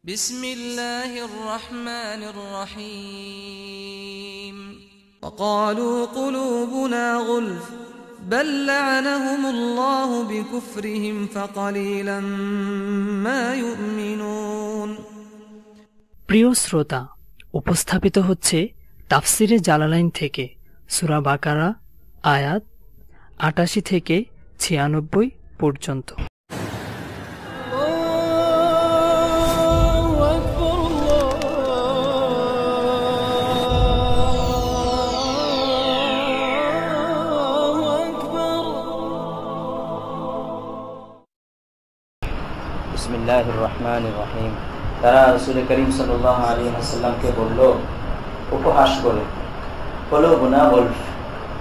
بسم الله الرحمن الرحيم وقالوا قلوبنا غلف بل لعنهم الله بكفرهم فقليلا ما يؤمنون প্রিয় শ্রোতা, উপস্থাপিত হচ্ছে তাফসিরে জালালাইন থেকে সূরা বাকারা আয়াত ৮৮ থেকে ৯৬ পর্যন্ত। বিসমিল্লাহির রহমানির রহিম। তারা রাসূল করিম সাল্লাল্লাহু আলাইহি ওয়াসাল্লামকে বলল, উপহাস করে, কুলুবুনা গুলফ,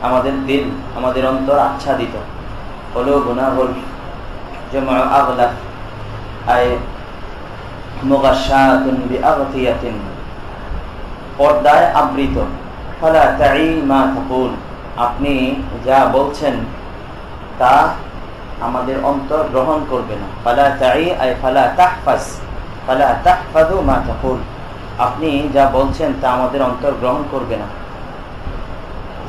আমাদের দিল, আমাদের অন্তর আচ্ছাদিত। কুলুবুনা গুলফ জামউ আগলাফ, আই মুগাশশাতুন বিআগতিয়াতিন, পর্দায় আবৃত। ফালা তাঈ মা তাকুল, আপনি যা বলছেন তা আমাদের অন্তর গ্রহণ করবে না। ফালা তাঈ আই ফালা তাহফাজ, ফালা তাহফাযু মা তাকুল, আপনি যা বলছেন তা আমাদের অন্তর গ্রহণ করবে না।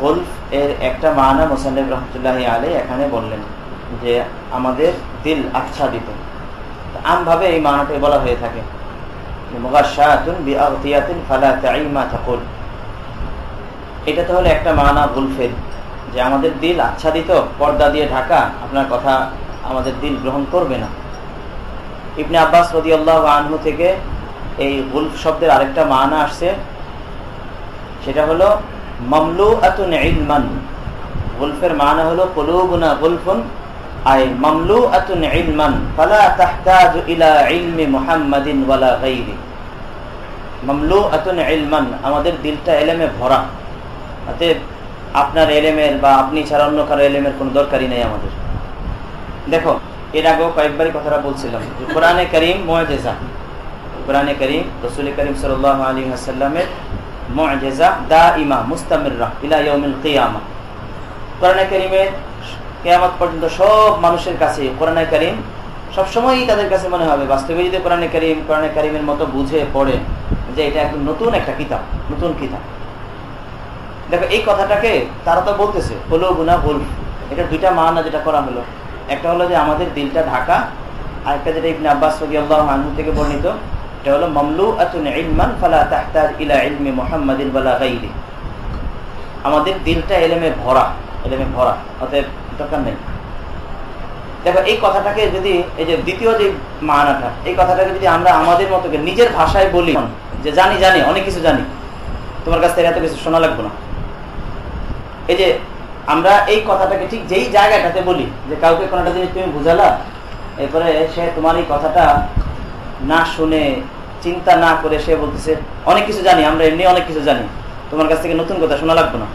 গুলফ এর একটা মানা মুসান্নিফ রাহমাতুল্লাহি আলাইহি এখানে বললেন যে আমাদের দিল আচ্ছাদিত। আমভাবে এই মানাটাই বলা হয়ে থাকে, মুগাশশাতুন বিআগতিয়াতিন ফালা তাঈ মা তাকুল। এটা তো হলো একটা মানা গুলফের, যে আমাদের দিল আচ্ছাদিত, পর্দা দিয়ে ঢাকা, আপনার কথা আমাদের দিল গ্রহণ করবে না। ইবনে আব্বাস রাদিয়াল্লাহু আনহু থেকে এই গুলফ শব্দের আরেকটা মানা আসছে, সেটা হলো মামলুআতুন ইলমান। গুলফের মানা হলো কুলুবুনা গুলফুন আই মামলুআতুন ইলমান ফালা তাহতাজু ইলা ইলমি মুহাম্মাদিন ওয়ালা গায়রি। মামলুআতুন ইলমান, আমাদের দিলটা ইলমে ভরা, অতএব আপনার এলেমের বা আপনি ছাড়া অন্য কারো এলেমের কোনো দরকারই নেই আমাদের। দেখো, এর আগেও কয়েকবারই কথাটা বলছিলাম যে কোরআনে কারীম মুআজিজা, কোরআনে কারীম রাসূল করিম সাল্লাল্লাহু আলাইহি ওয়াসাল্লামের মুআজিজা দাইমা মুস্তামিররা ইলা ইয়াউমিল কিয়ামা। কোরআনে কারীমের কিয়ামত পর্যন্ত সব মানুষের কাছে কোরআনে কারীম সবসময়ই তাদের কাছে মনে হবে, বাস্তবে যদি কোরআনে কারীমের মতো বুঝে পড়ে, যে এটা একদম নতুন একটা কিতাব, নতুন কিতাব। দেখো, এই কথাটাকে তারা তো বলতেছে কুলুবুনা গুলফ, এটা দুইটা মানা যেটা করা হলো, একটা হলো যে আমাদের দিলটা ঢাকা, আর একটা যেটা ইবনে আব্বাস রাদিয়াল্লাহু আনহু থেকে বর্ণিত, এটা হলো মামলুআতুন ইলমান ফালা তাহতাজ ইলা ইলমি মুহাম্মাদিন ওয়ালা গায়রি, আমাদের দিলটা ইলমে ভরা, ইলমে ভরা, অতএব দরকার নেই। দেখো, এই কথাটাকে যদি, এই যে দ্বিতীয় যে মানাটা, এই কথাটাকে যদি আমরা আমাদের মতো নিজের ভাষায় বলি, যে জানি অনেক কিছু জানি, তোমার কাছ থেকে এত কিছু শোনা লাগবে না, এই যে আমরা এই কথাটাকে ঠিক যেই জায়গাটাতে বলি, যে কাউকে কোনোটা জিনিস তুমি বুঝালা, এরপরে সে তোমার এই কথাটা না শুনে, চিন্তা না করে সে বলতেছে অনেক কিছু জানি, আমরা এমনি অনেক কিছু জানি, তোমার কাছ থেকে নতুন কথা শোনা লাগবে না।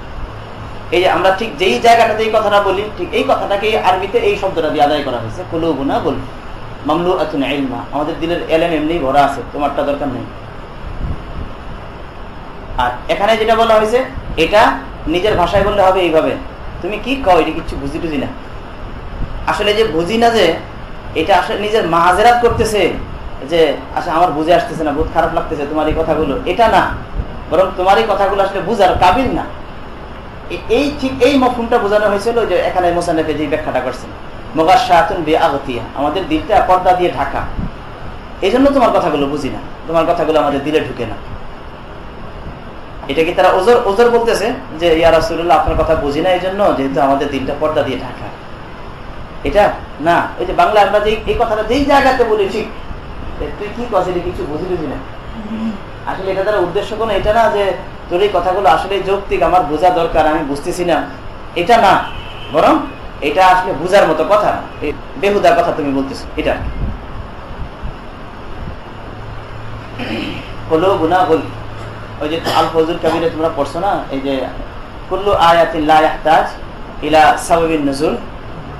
এই যে আমরা ঠিক যেই জায়গাটাতে এই কথাটা বলি, ঠিক এই কথাটাকে আরবিতে এই শব্দটা দিয়ে আদায় করা হয়েছে, কুলুবুনা গুলফ মামলুআতুন ইলমা, আমাদের দিলের এলেম এমনি ভরা আছে, তোমারটা দরকার নেই। আর এখানে যেটা বলা হয়েছে, এটা নিজের ভাষায় বললে হবে এইভাবে, তুমি কি কও, এটা কিছু বুঝি টুঝি না। আসলে যে বুঝি না, যে এটা আসলে নিজের মাযেরাত করতেছে, যে আসলে আমার বুঝে আসতেছে না, বহুত খারাপ লাগতেছে তোমার এই কথাগুলো, এটা না, বরং তোমার এই কথাগুলো আসলে বুঝার কাবিল না। এই ঠিক এই মফহুমটা বোঝানো হয়েছিল যে এখানে মুসান্নিফে যে ব্যাখ্যাটা করছেন, মুগাশশাতুন বিআগতিয়া, আমাদের দিলটা পর্দা দিয়ে ঢাকা, এই জন্য তোমার কথাগুলো বুঝি না, তোমার কথাগুলো আমাদের দিলে ঢুকে না। এটা কি তারা ওজর বলতেছে যে ইয়া রাসূলুল্লাহ আপনার কথা বুঝি না এই জন্য, যেহেতু আমাদের দিলটা পর্দা দিয়ে ঢাকা? এটা না, ওই যে বাংলা আমরা যে এই কথাটা যেই জায়গাতে বলি, ঠিক তুই কি কথা কিছু বুঝি না, আসলে এটা তারা উদ্দেশ্য কোনো এটা না যে তোর এই কথাগুলো আসলে যৌক্তিক, আমার বোঝা দরকার, আমি বুঝতেছি না, এটা না, বরং এটা আসলে বুঝার মতো কথা, বেহুদার কথা তুমি বলতেছো। এটা কুলুবুনা গুলফ, ওই যে আল ফজুল কবিরে তোমরা পড়ছো না, এই যে কুল্লু আয়াতিন লা ইয়াহতাজ ইলা সাবাবিন নুজুল,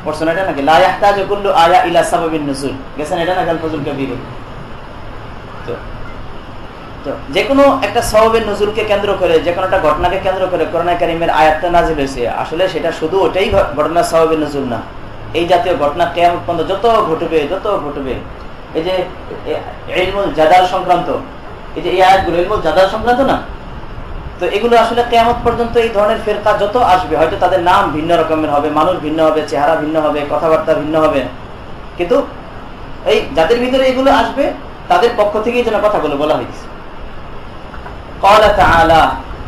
পড়ছো না এটা নাকি? লা ইয়াহতাজ কুল্লু আয়া ইলা সাবাবিন নুজুল, গেছেন এটা নাকি আল ফজুল কবিরে? তো যে কোনো একটা সাবাবিন নুজুলকে কেন্দ্র করে, যে কোনো একটা ঘটনাকে কেন্দ্র করে কোরআন কারীমের আয়াতটা নাযিল হয়েছে, আসলে সেটা শুধু ওটাই ঘটনা সাবাবিন নুজুল না, এই জাতীয় ঘটনা কিয়ামত পর্যন্ত যত ঘটবে এই যে ইলমুল জাদাল সংক্রান্ত, এই যে এই আয়াতগুলো ইলমুল জাদাল সংক্রান্ত না, তো এগুলো আসলে কিয়ামত পর্যন্ত এই ধরনের ফিরকা যত আসবে, হয়তো তাদের নাম ভিন্ন রকমের হবে, মানুষ ভিন্ন হবে, চেহারা ভিন্ন হবে, কথাবার্তা ভিন্ন হবে, কিন্তু এই যাদের ভিতরে এগুলো আসবে তাদের পক্ষ থেকেই যেন কথাগুলো বলা হয়েছে। ক্বালা তাআলা,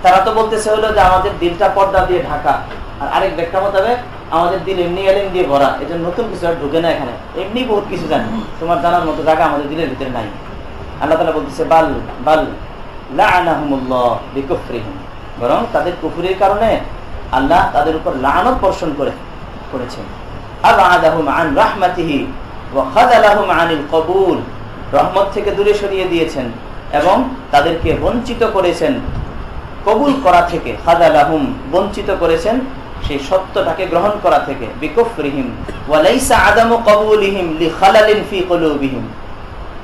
তারা তো বলতেছে হলো যে আমাদের দিলটা পর্দা দিয়ে ঢাকা, আর আরেক ব্যাখ্যা মোতাবেক আমাদের দিল এমনি এলেন দিয়ে ভরা, এই জন্য নতুন কিছু আর ঢুকে না এখানে, এমনি বহুত কিছু জানি, তোমার জানার মতো জায়গা আমাদের দিলের ভিতরে নাই। আল্লাহ তাআলা বলতেছে বাল বাল লাআনাহুমুল্লাহ বিকুফরিহিম, বরং তাদের কুফরির কারণে আল্লাহ তাদের উপর লানত বর্ষণ করেছেন। আবআদাহুম আন রাহমাতিহি ওয়া খাযালাহুম আনিল কবুল, রহমত থেকে দূরে সরিয়ে দিয়েছেন এবং তাদেরকে বঞ্চিত করেছেন কবুল করা থেকে। খাযালাহুম, বঞ্চিত করেছেন সেই সত্যটাকে গ্রহণ করা থেকে। বিকুফরিহিম ওয়া লাইসা আদামু কবুলিহিম লিখালালিন ফি কুলুবিহিম,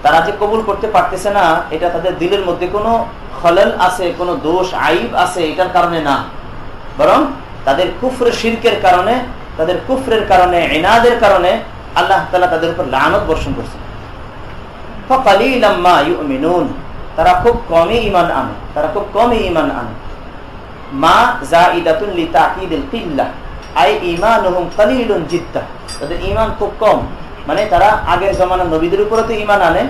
তারা যে কবুল করতে পারতেছে না এটা তাদের দিলের মধ্যে কোনো খলাল আছে, কোনো দোষ আইব আছে এটার কারণে না, বরং তাদের কুফর শিরকের কারণে, তাদের কুফরের কারণে, ইনাদের কারণে আল্লাহ তাআলা তাদের উপর লানত বর্ষণ করছেন। ফাকালিলাম মা ইউমিনুন, তারা খুব কমই ঈমান আনে, তারা খুব কমই ঈমান আনে। মা যাইদাতুন লিতাকিদিল কিল্লাহ, আই ঈমানুহুম কালিলুন জিদ্দা, তাদের ঈমান খুব কম, মানে তারা আগের জমানার নবীদের উপরে তো ঈমান আনে,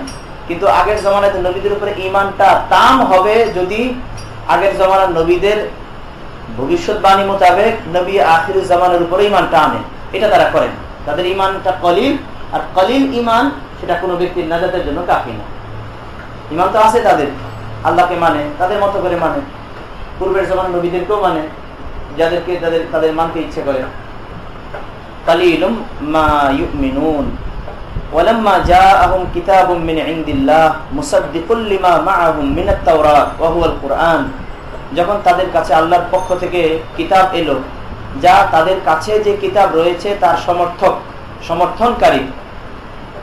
কিন্তু আগের জমানায় নবীদের উপরে ঈমানটা তাম হবে যদি আগের জমানার নবীদের ভবিষ্যৎবাণী মোতাবেক নবী আখির জামানের উপরে ঈমানটা আনে, এটা তারা করেন। তাদের ঈমানটা কলিল, আর কলিল ঈমান সেটা কোনো ব্যক্তির নাজাতের জন্য কাফি না। ঈমান তো আছে তাদের, আল্লাহকে মানে, তাদের মতো করে মানে, পূর্বের জমানার নবীদেরকেও মানে, যাদেরকে তাদের মানতে ইচ্ছে করে। কালিলুম মা ইউমিনুন ওয়ালাম্মা জাআহুম কিতাবুম মিন ইনদিল্লাহ মুসাদ্দিকুল লিমা মাআহুম মিনাত তাওরাত ওয়া হুয়াল কুরআন, যখন তাদের কাছে আল্লাহর পক্ষ থেকে কিতাব এলো, যা তাদের কাছে যে কিতাব রয়েছে তার সমর্থনকারী।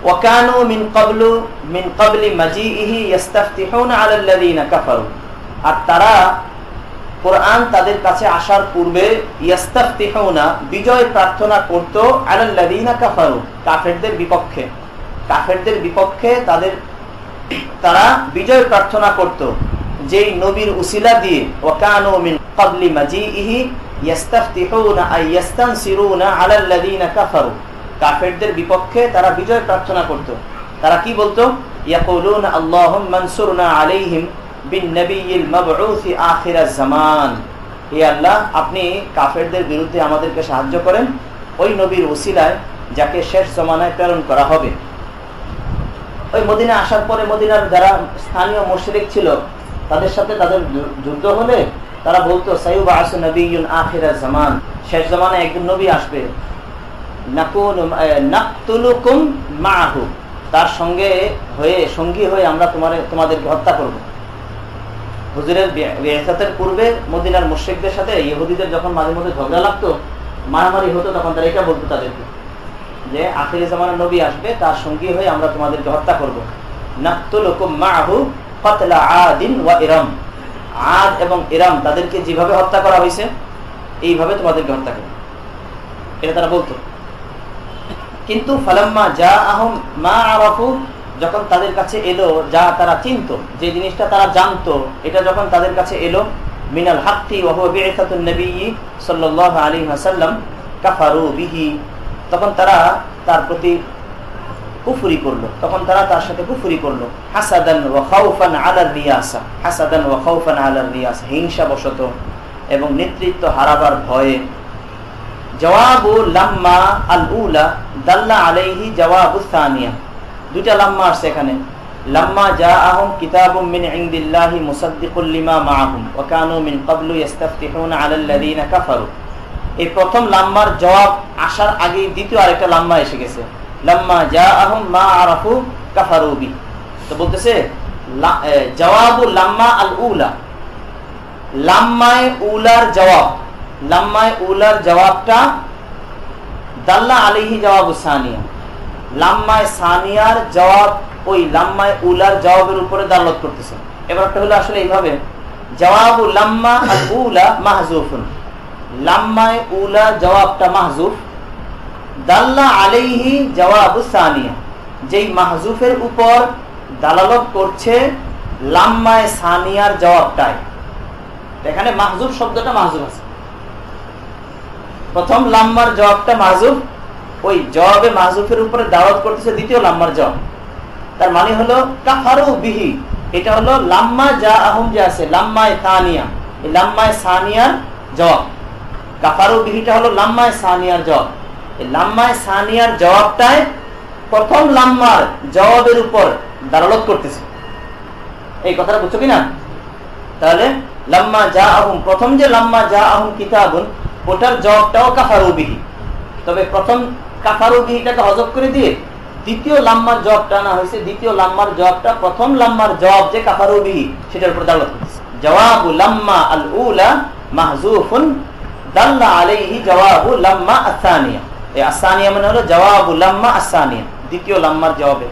ওয়া কানু মিন ক্বাবলি মাজিইহি ইস্তাফতিহুনা আলাল্লাযিনা কাফারু, আর তারা কোরআন তাদের কাছে আসার পূর্বে ইস্তাফতিহুনা, বিজয় প্রার্থনা করত, আলাল্লাযিনা কাফারু, কাফেরদের বিপক্ষে, কাফেরদের বিপক্ষে তারা বিজয় প্রার্থনা করত যেই নবীর উসিলা দিয়ে। ওয়া কানু মিন ক্বাবলি মাজিইহি ইস্তাফতিহুনা আই ইস্তানসিরুনা আলাল্লাযিনা কাফারু, কাফেরদের বিপক্ষে তারা বিজয় প্রার্থনা করত। তারা কি বলতো? ইয়াকুলুনা আল্লাহুম্মা আনসুরনা আলাইহিম বিন নবিয়্যিল মাবউসি আখিরাজ জামান, হে আল্লাহ আপনি কাফেরদের বিরুদ্ধে আমাদেরকে সাহায্য করেন ওই নবীর ওসিলায় যাকে শেষ জামানায় প্রেরণ করা হবে। ওই মদিনা আসার পরে মদিনার যারা স্থানীয় মুশরিক ছিল তাদের সাথে তাদের যুদ্ধ হলে তারা বলতো সাইয়ুবআসু নবিয়্যুন আখিরাজ জামান, শেষ জামানায় একজন নবী আসবে, নাকতুলুকুম মাআহু, তার সঙ্গী হয়ে আমরা তোমাদেরকে হত্যা করব। হুজুরের বিআসাতের পূর্বে মদিনার মুশরিকদের সাথে ইহুদিদের যখন মাঝে মধ্যে ঝগড়া লাগতো, মারামারি হতো, তখন তারা এটা বলতো তাদেরকে যে আখির জামানার নবী আসবে, তার সঙ্গী হয়ে আমরা তোমাদেরকে হত্যা করব। নাকতুলুকুম মাআহু কাতলা আদিন ওয়া ইরাম, আদ এবং ইরাম তাদেরকে যেভাবে হত্যা করা হয়েছে এইভাবে তোমাদেরকে হত্যা করব, এটা তারা বলতো। কিন্তু ফালাম্মা জাআহুম মা আরাফু, যখন তাদের কাছে এলো যা তারা চিনত, যে জিনিসটা তারা জানতো, এটা যখন তাদের কাছে এলো, মিনাল হাক্কি ওয়া হুয়া বি'সাতুন নবিয়্যি সাল্লাল্লাহু আলাইহি ওয়াসাল্লাম, কাফারু বিহি, তখন তারা তার প্রতি কুফরি করলো, তখন তারা তার সাথে কুফরি করলো। হাসাদান ওয়া খাউফান আলার রিয়াসা, হাসাদান ওয়া খাউফান আলার রিয়াসা, হিংসাবশত এবং নেতৃত্ব হারাবার ভয়ে। জওয়াবু লাম্মা আল উলা দাল্লা আলাইহি জওয়াবু সানিয়া, দুইটা লাম্মা আছে এখানে। লাম্মা জাআহুম কিতাবুম মিন ইনদিল্লাহি মুসাদ্দিকুল লিমা মাআহুম ওয়া কানু মিন ক্বাবলু ইস্তাফতিহুনা আলাল্লাযিনা কাফারু, এই প্রথম লাম্মার জবাব আসার আগে দ্বিতীয় আরেকটা লাম্মা এসে গেছে, লাম্মা জাআহুম মা আরাফু কাফারু বি। তো বলতেছে জওয়াবু লাম্মা আল উলা, লাম্মায়ে উলার জবাব, লাম্মায়ে উলার জবাবটা দাল্লা আলাইহি জওয়াবু সানিয়া, লাম্মায়ে সানিয়ার জবাব ওই লাম্মায়ে উলার জবাবের উপরে দালালত করতেছে। এবারটা হলো আসলে এইভাবে, জওয়াবু লাম্মা আল উলা মাহজুফুন, লাম্মায়ে উলা জবাবটা মাহজুফ, দাল্লা আলাইহি জওয়াবু সানিয়া, যেই মাহজুফের উপর দালালত করছে লাম্মায়ে সানিয়ার জবাবটায়। এখানে মাহজুফ শব্দটা মাহজুফ আছে, প্রথম লাম্মার জবাবটা মাহজুফ, ওই জবাবে মাহজুফের উপরে দাওয়াত করতেছে দ্বিতীয় লাম্মার জবাব। তার মানে হলো কাফারু বিহি, এটা হলো লাম্মা যা আহম যে আছে লাম্মায়ে সানিয়া, এই লাম্মায়ে সানিয়ার জবাব। কাফারু বিহিটা হলো লাম্মায়ে সানিয়ার জবাব। এই লাম্মায়ে সানিয়ার জবাবটায় প্রথম লাম্মার জবাবের উপর দালালত করতেছে। এই কথাটা বুঝছো কিনা? তাহলে লাম্মা যা আহম, প্রথম যে লাম্মা যা আহম কিতাবুন, ওটার জবাবটাও কাফারু বিহি। তবে প্রথম কাফারু বিহিটাকে হযফ করে দিয়ে দ্বিতীয় লাম্মার জবাবটা না হয়েছে, দ্বিতীয় লাম্মার জবাবটা প্রথম লাম্মার জবাব যে কাফারু বিহি সেটার উপর দালালত করতেছে। জওয়াবু লাম্মা আল উলা মাহজুফুন দাল্লা আলাইহি জওয়াবু লাম্মা আস-সানিয়া। এই আস-সানিয়া মানে হলো জওয়াবু লাম্মা আস-সানিয়া, দ্বিতীয় লাম্মার জবাবে।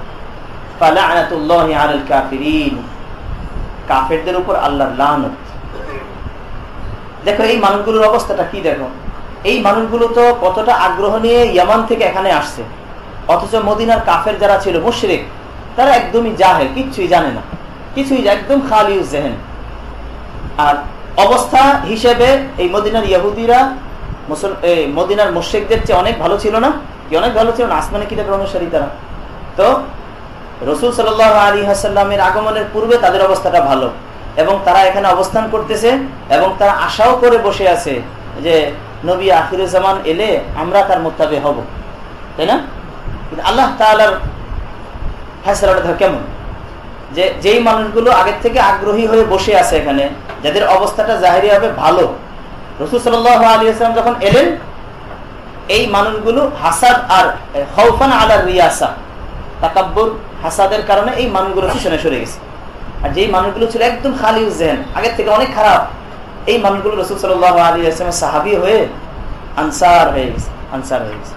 ফালানাতুল্লাহি আলাল কাফিরিন, কাফেরদের উপর আল্লাহর লানত। দেখো এই মানুষগুলোর অবস্থাটা কি, দেখো এই মানুষগুলো তো কতটা আগ্রহ নিয়ে ইয়ামান থেকে এখানে আসছে, অথচ মদিনার কাফের যারা ছিল মুশরিক, তারা একদমই জাহেল, কিচ্ছুই জানে না, কিছুই একদম খালিউজ জেহেন। আর অবস্থা হিসেবে এই মদিনার ইহুদিরা মদিনার মুশরিকদের চেয়ে অনেক ভালো ছিল না? কি অনেক ভালো ছিল না? আসমানি কিতাবের অনুসারী তারা। তো রাসূল সাল্লাল্লাহু আলাইহি ওয়াসাল্লামের আগমনের পূর্বে তাদের অবস্থাটা ভালো, এবং তারা এখানে অবস্থান করতেছে এবং তারা আশাও করে বসে আছে যে নবী আখিরুজ জামান এলে আমরা তার মুত্তাবি হব, তাই না? কিন্তু আল্লাহ তাআলার ফয়সালাটা কেমন, যে যেই মানুষগুলো আগের থেকে আগ্রহী হয়ে বসে আছে এখানে, যাদের অবস্থাটা জাহিরি হবে ভালো, রাসূল সাল্লাল্লাহু আলাইহি ওয়াসাল্লাম যখন এলেন, এই মানুষগুলো হাসাদ আর খাউফান আলা রিয়াসা, তাকাব্বুর হাসাদের কারণে এই মানুষগুলো পিছনে সরে গেছে। আর যেই মানুষগুলো ছিল একদম খালিউজ জেহেন, আগের থেকে অনেক খারাপ, এই মানুষগুলো রাসূল সাল্লাল্লাহু আলাইহি ওয়াসাল্লামের সাহাবী হয়ে আনসার হয়ে গেছে, আনসার হয়ে গেছে।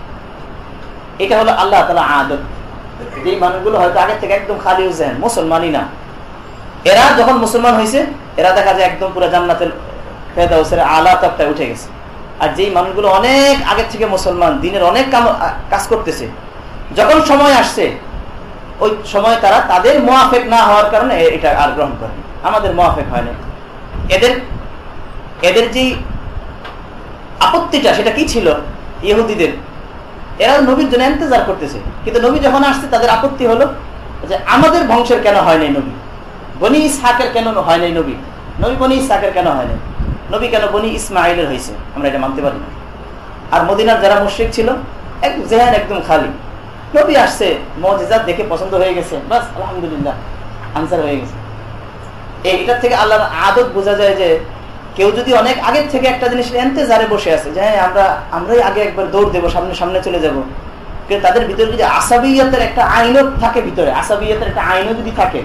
এটা হলো আল্লাহ তাআলা আদত। যেই মানুষগুলো হয়তো আগের থেকে একদম খালিউজ জেহেন, মুসলমানই না, এরা যখন মুসলমান হয়েছে, এরা দেখা যায় একদম পুরো জান্নাতের ফেরদাউসের আলা তক্তায় উঠে গেছে। আর যেই মানুষগুলো অনেক আগের থেকে মুসলমান, দিনের অনেক কাজ করতেছে, যখন সময় আসছে ওই সময় তারা তাদের মুআফিক না হওয়ার কারণে এটা আর গ্রহণ করে, আমাদের মুআফিক হয় না। এদের যে আপত্তিটা সেটা কি ছিল ইহুদিদের, এরা নবীর জন্য ইন্তজার করতেছে, কিন্তু নবী যখন আসছে তাদের আপত্তি হলো যে আমাদের বংশের কেন হয় নাই নবী, বনি ইসহাকের কেন হয় নাই নবী, নবী বনি ইসহাকের কেন হয় নাই, নবী কেন বনি ইসমাইলের হয়েছে, আমরা এটা মানতে পারি না। আর মদিনার যারা মুশরিক ছিল একদম জেহান একদম খালি, নবী আসছে মুজিজাত দেখে পছন্দ হয়ে গেছে, বাস আলহামদুলিল্লাহ আনসার হয়ে গেছে। এটার থেকে আল্লাহর আদত বোঝা যায় যে কেউ যদি অনেক আগের থেকে একটা জিনিস ইন্তজারে বসে আছে যে হ্যাঁ আমরাই আগে একবার দৌড় দেবো, সামনে চলে যাব, কিন্তু তাদের ভিতরে যদি আসাবিয়তের একটা আইনও থাকে, ভিতরে আসাবিয়তের একটা আইনও যদি থাকে,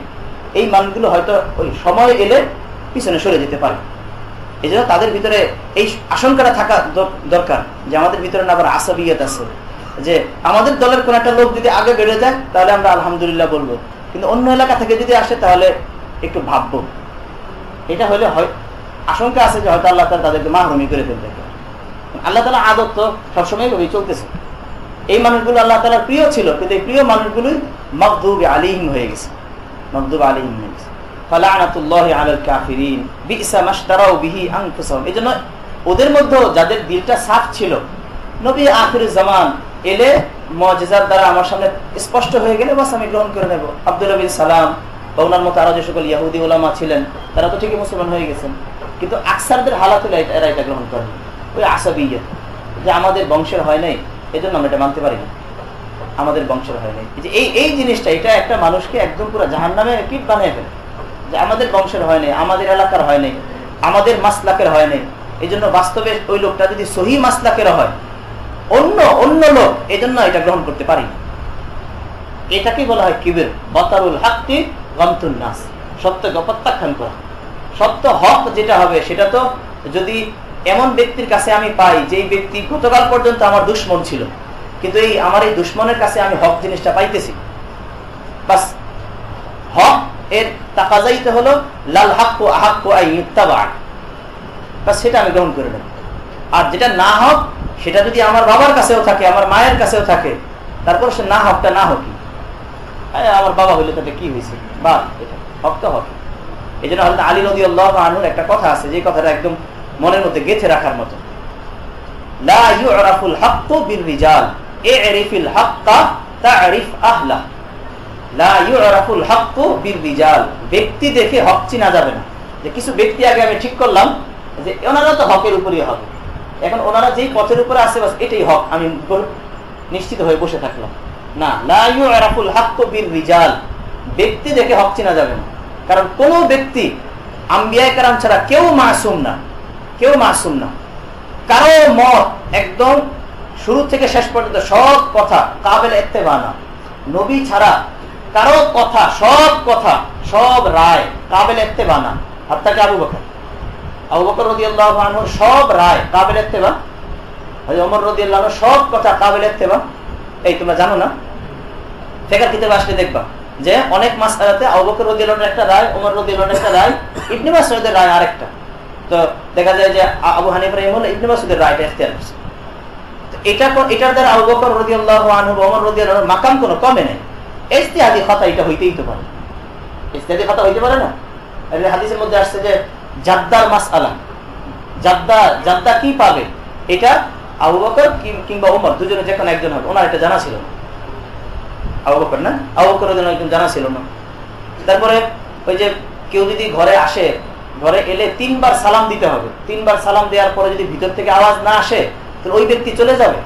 এই মানুষগুলো হয়তো ওই সময় এলে পিছনে সরে যেতে পারে। এই জন্য তাদের ভিতরে এই আশঙ্কাটা থাকা দরকার যে আমাদের ভিতরে না আবার আসাবিয়ত আছে, যে আমাদের দলের কোন একটা লোক যদি আগে বেড়ে যায় তাহলে আমরা আলহামদুলিল্লাহ বলবো, কিন্তু অন্য এলাকা থেকে যদি আসে তাহলে একটু ভাববো। এটা হলে হয় আশঙ্কা আছে যে হয়তো আল্লাহ তাআলা তাদেরকে মাহরুমি করে ফেলবে। আল্লাহ তাআলা আদত তো সবসময় ওই চলতেছে। এই মানুষগুলো আল্লাহ তাআলার প্রিয় ছিল, কিন্তু এই প্রিয় মানুষগুলোই মাগদুব আলাইহিম হয়ে গেছে, মাগদুব আলাইহিম হয়ে গেছে। ফালানাতুল্লাহি আলাল কাফিরিন বিসা মাশতারাউ বিহি আনফুসাহুম। এজন্য ওদের মধ্যে যাদের দিলটা সাফ ছিল, নবী আখিরুজ জামান এলে মুজিজার দ্বারা আমার সামনে স্পষ্ট হয়ে গেলে বাস আমি গ্রহণ করে নেব। আব্দুল্লাহ বিন সালাম বা ওনার মতো আরো যে সকল ইহুদি উলামা ছিলেন তারা তো ঠিকই মুসলমান হয়ে গেছেন, কিন্তু আকসারদের হালাত হলে এরা এটা গ্রহণ করেন, ওই আসাবিয়ত যে আমাদের বংশের হয় নাই, এই জন্য আমরা এটা মানতে পারি না, আমাদের বংশের হয় নাই। যে এই জিনিসটা এটা একটা মানুষকে একদম পুরো জাহান্নামে কীট বানিয়ে ফেলে, যে আমাদের বংশের হয় নাই, আমাদের এলাকার হয় নাই, আমাদের মাসলাকের হয় নাই। এই জন্য বাস্তবে ওই লোকটা যদি সহি মাসলাকের হয়, অন্য লোক, এই জন্য এটা গ্রহণ করতে পারি। এটাকে বলা হয় কিবির, বাতারুল হাক্কি গামতুন নাস, সত্যকে প্রত্যাখ্যান করা। সত্য হক যেটা হবে সেটা তো যদি এমন ব্যক্তির কাছে আমি পাই যেই ব্যক্তি গতকাল পর্যন্ত আমার দুশমন ছিল, কিন্তু আমার এই দুশমনের কাছে আমি হক জিনিসটা পাইতেছি, বাস হক এর তাকাজাইতে হলো লাল হাক্কু আহাক্কু আই ইত্তাবা, বাস সেটা আমি গ্রহণ করে নেব। আর যেটা না হক সেটা যদি আমার বাবার কাছেও থাকে, আমার মায়ের কাছেও থাকে, তারপর সে না হকটা না হকি, আমার বাবা হইলে তাতে কি হয়েছে, বা এটা হক তো হক। এই জন্য হযরত আলী রাদিয়াল্লাহু আনহুর একটা কথা আছে, যে কথাটা একদম মনের মধ্যে গেঁথে রাখার মতো, লা ইউরাফুল হাক্কু বিররিজাল ইরিফিল হাক্কা তারিফ আহলা। লা ইউরাফুল হাক্কু বিররিজাল, ব্যক্তি দেখে হক চিনা যাবে না। যে কিছু ব্যক্তি আগে আমি ঠিক করলাম যে ওনারা তো হকের উপরই হবে, এখন ওনারা যেই পথের উপরে আছে বাস এটাই হক, আমি নিশ্চিত হয়ে বসে থাকলাম না। লা ইউরাফুল হাক্কু বিররিজাল, ব্যক্তি দেখে হক চিনা যাবে না। কারণ কোন ব্যক্তি আম্বিয়া কেরাম ছাড়া কেউ মাসুম না, কেউ মাসুম না। কারো মত একদম শুরু থেকে শেষ পর্যন্ত সব কথা কাবিল ইত্তেবা না। নবী ছাড়া কারো কথা, সব কথা, সব রায় কাবিল ইত্তেবা না। হাত্তা কি আবু বকর রাদিয়াল্লাহু আনহু সব রায় কাবিল ইত্তেবা, হযরত ওমর রাদিয়াল্লাহু আনহু সব কথা কাবিল ইত্তেবা। এই তোমরা জানো না, ফিকহ কিতাবে আসলে দেখবা যে অনেক মাসআলাতে আবু বকর রাদিয়াল্লাহু আনহু একটা রায়, ওমর রাদিয়াল্লাহু আনহু একটা রায়, ইবনে মাসউদের রায় আরেকটা। তো দেখা যায় যে আবু হানিফা রাহিমাহুল্লাহ ইবনে মাসউদের রায়টা ইখতিয়ার করছে। তো এটার দ্বারা আবু বকর রাদিয়াল্লাহু আনহু, ওমর রাদিয়াল্লাহু আনহু মাকাম কোনো কমে নাই। ইজতিহাদি খাতা এটা হইতেই তো পারে, ইজতিহাদি খাতা হইতে পারে না। এর হাদিসের মধ্যে আসছে যে জাদ্দার মাসআলা, জাদ্দা কি পাবে, এটা আবু বকর কিংবা ওমর দুজনে যে কোনো একজন হবে, ওনার এটা জানা ছিল না। আবু বকর না, আবু বকর একদম জানা ছিল না। তারপরে ওই যে কেউ যদি ঘরে আসে, ঘরে এলে 3 বার সালাম দিতে হবে, 3 বার সালাম দেওয়ার পরে যদি ভিতর থেকে আওয়াজ না আসে তাহলে ওই ব্যক্তি চলে যাবে।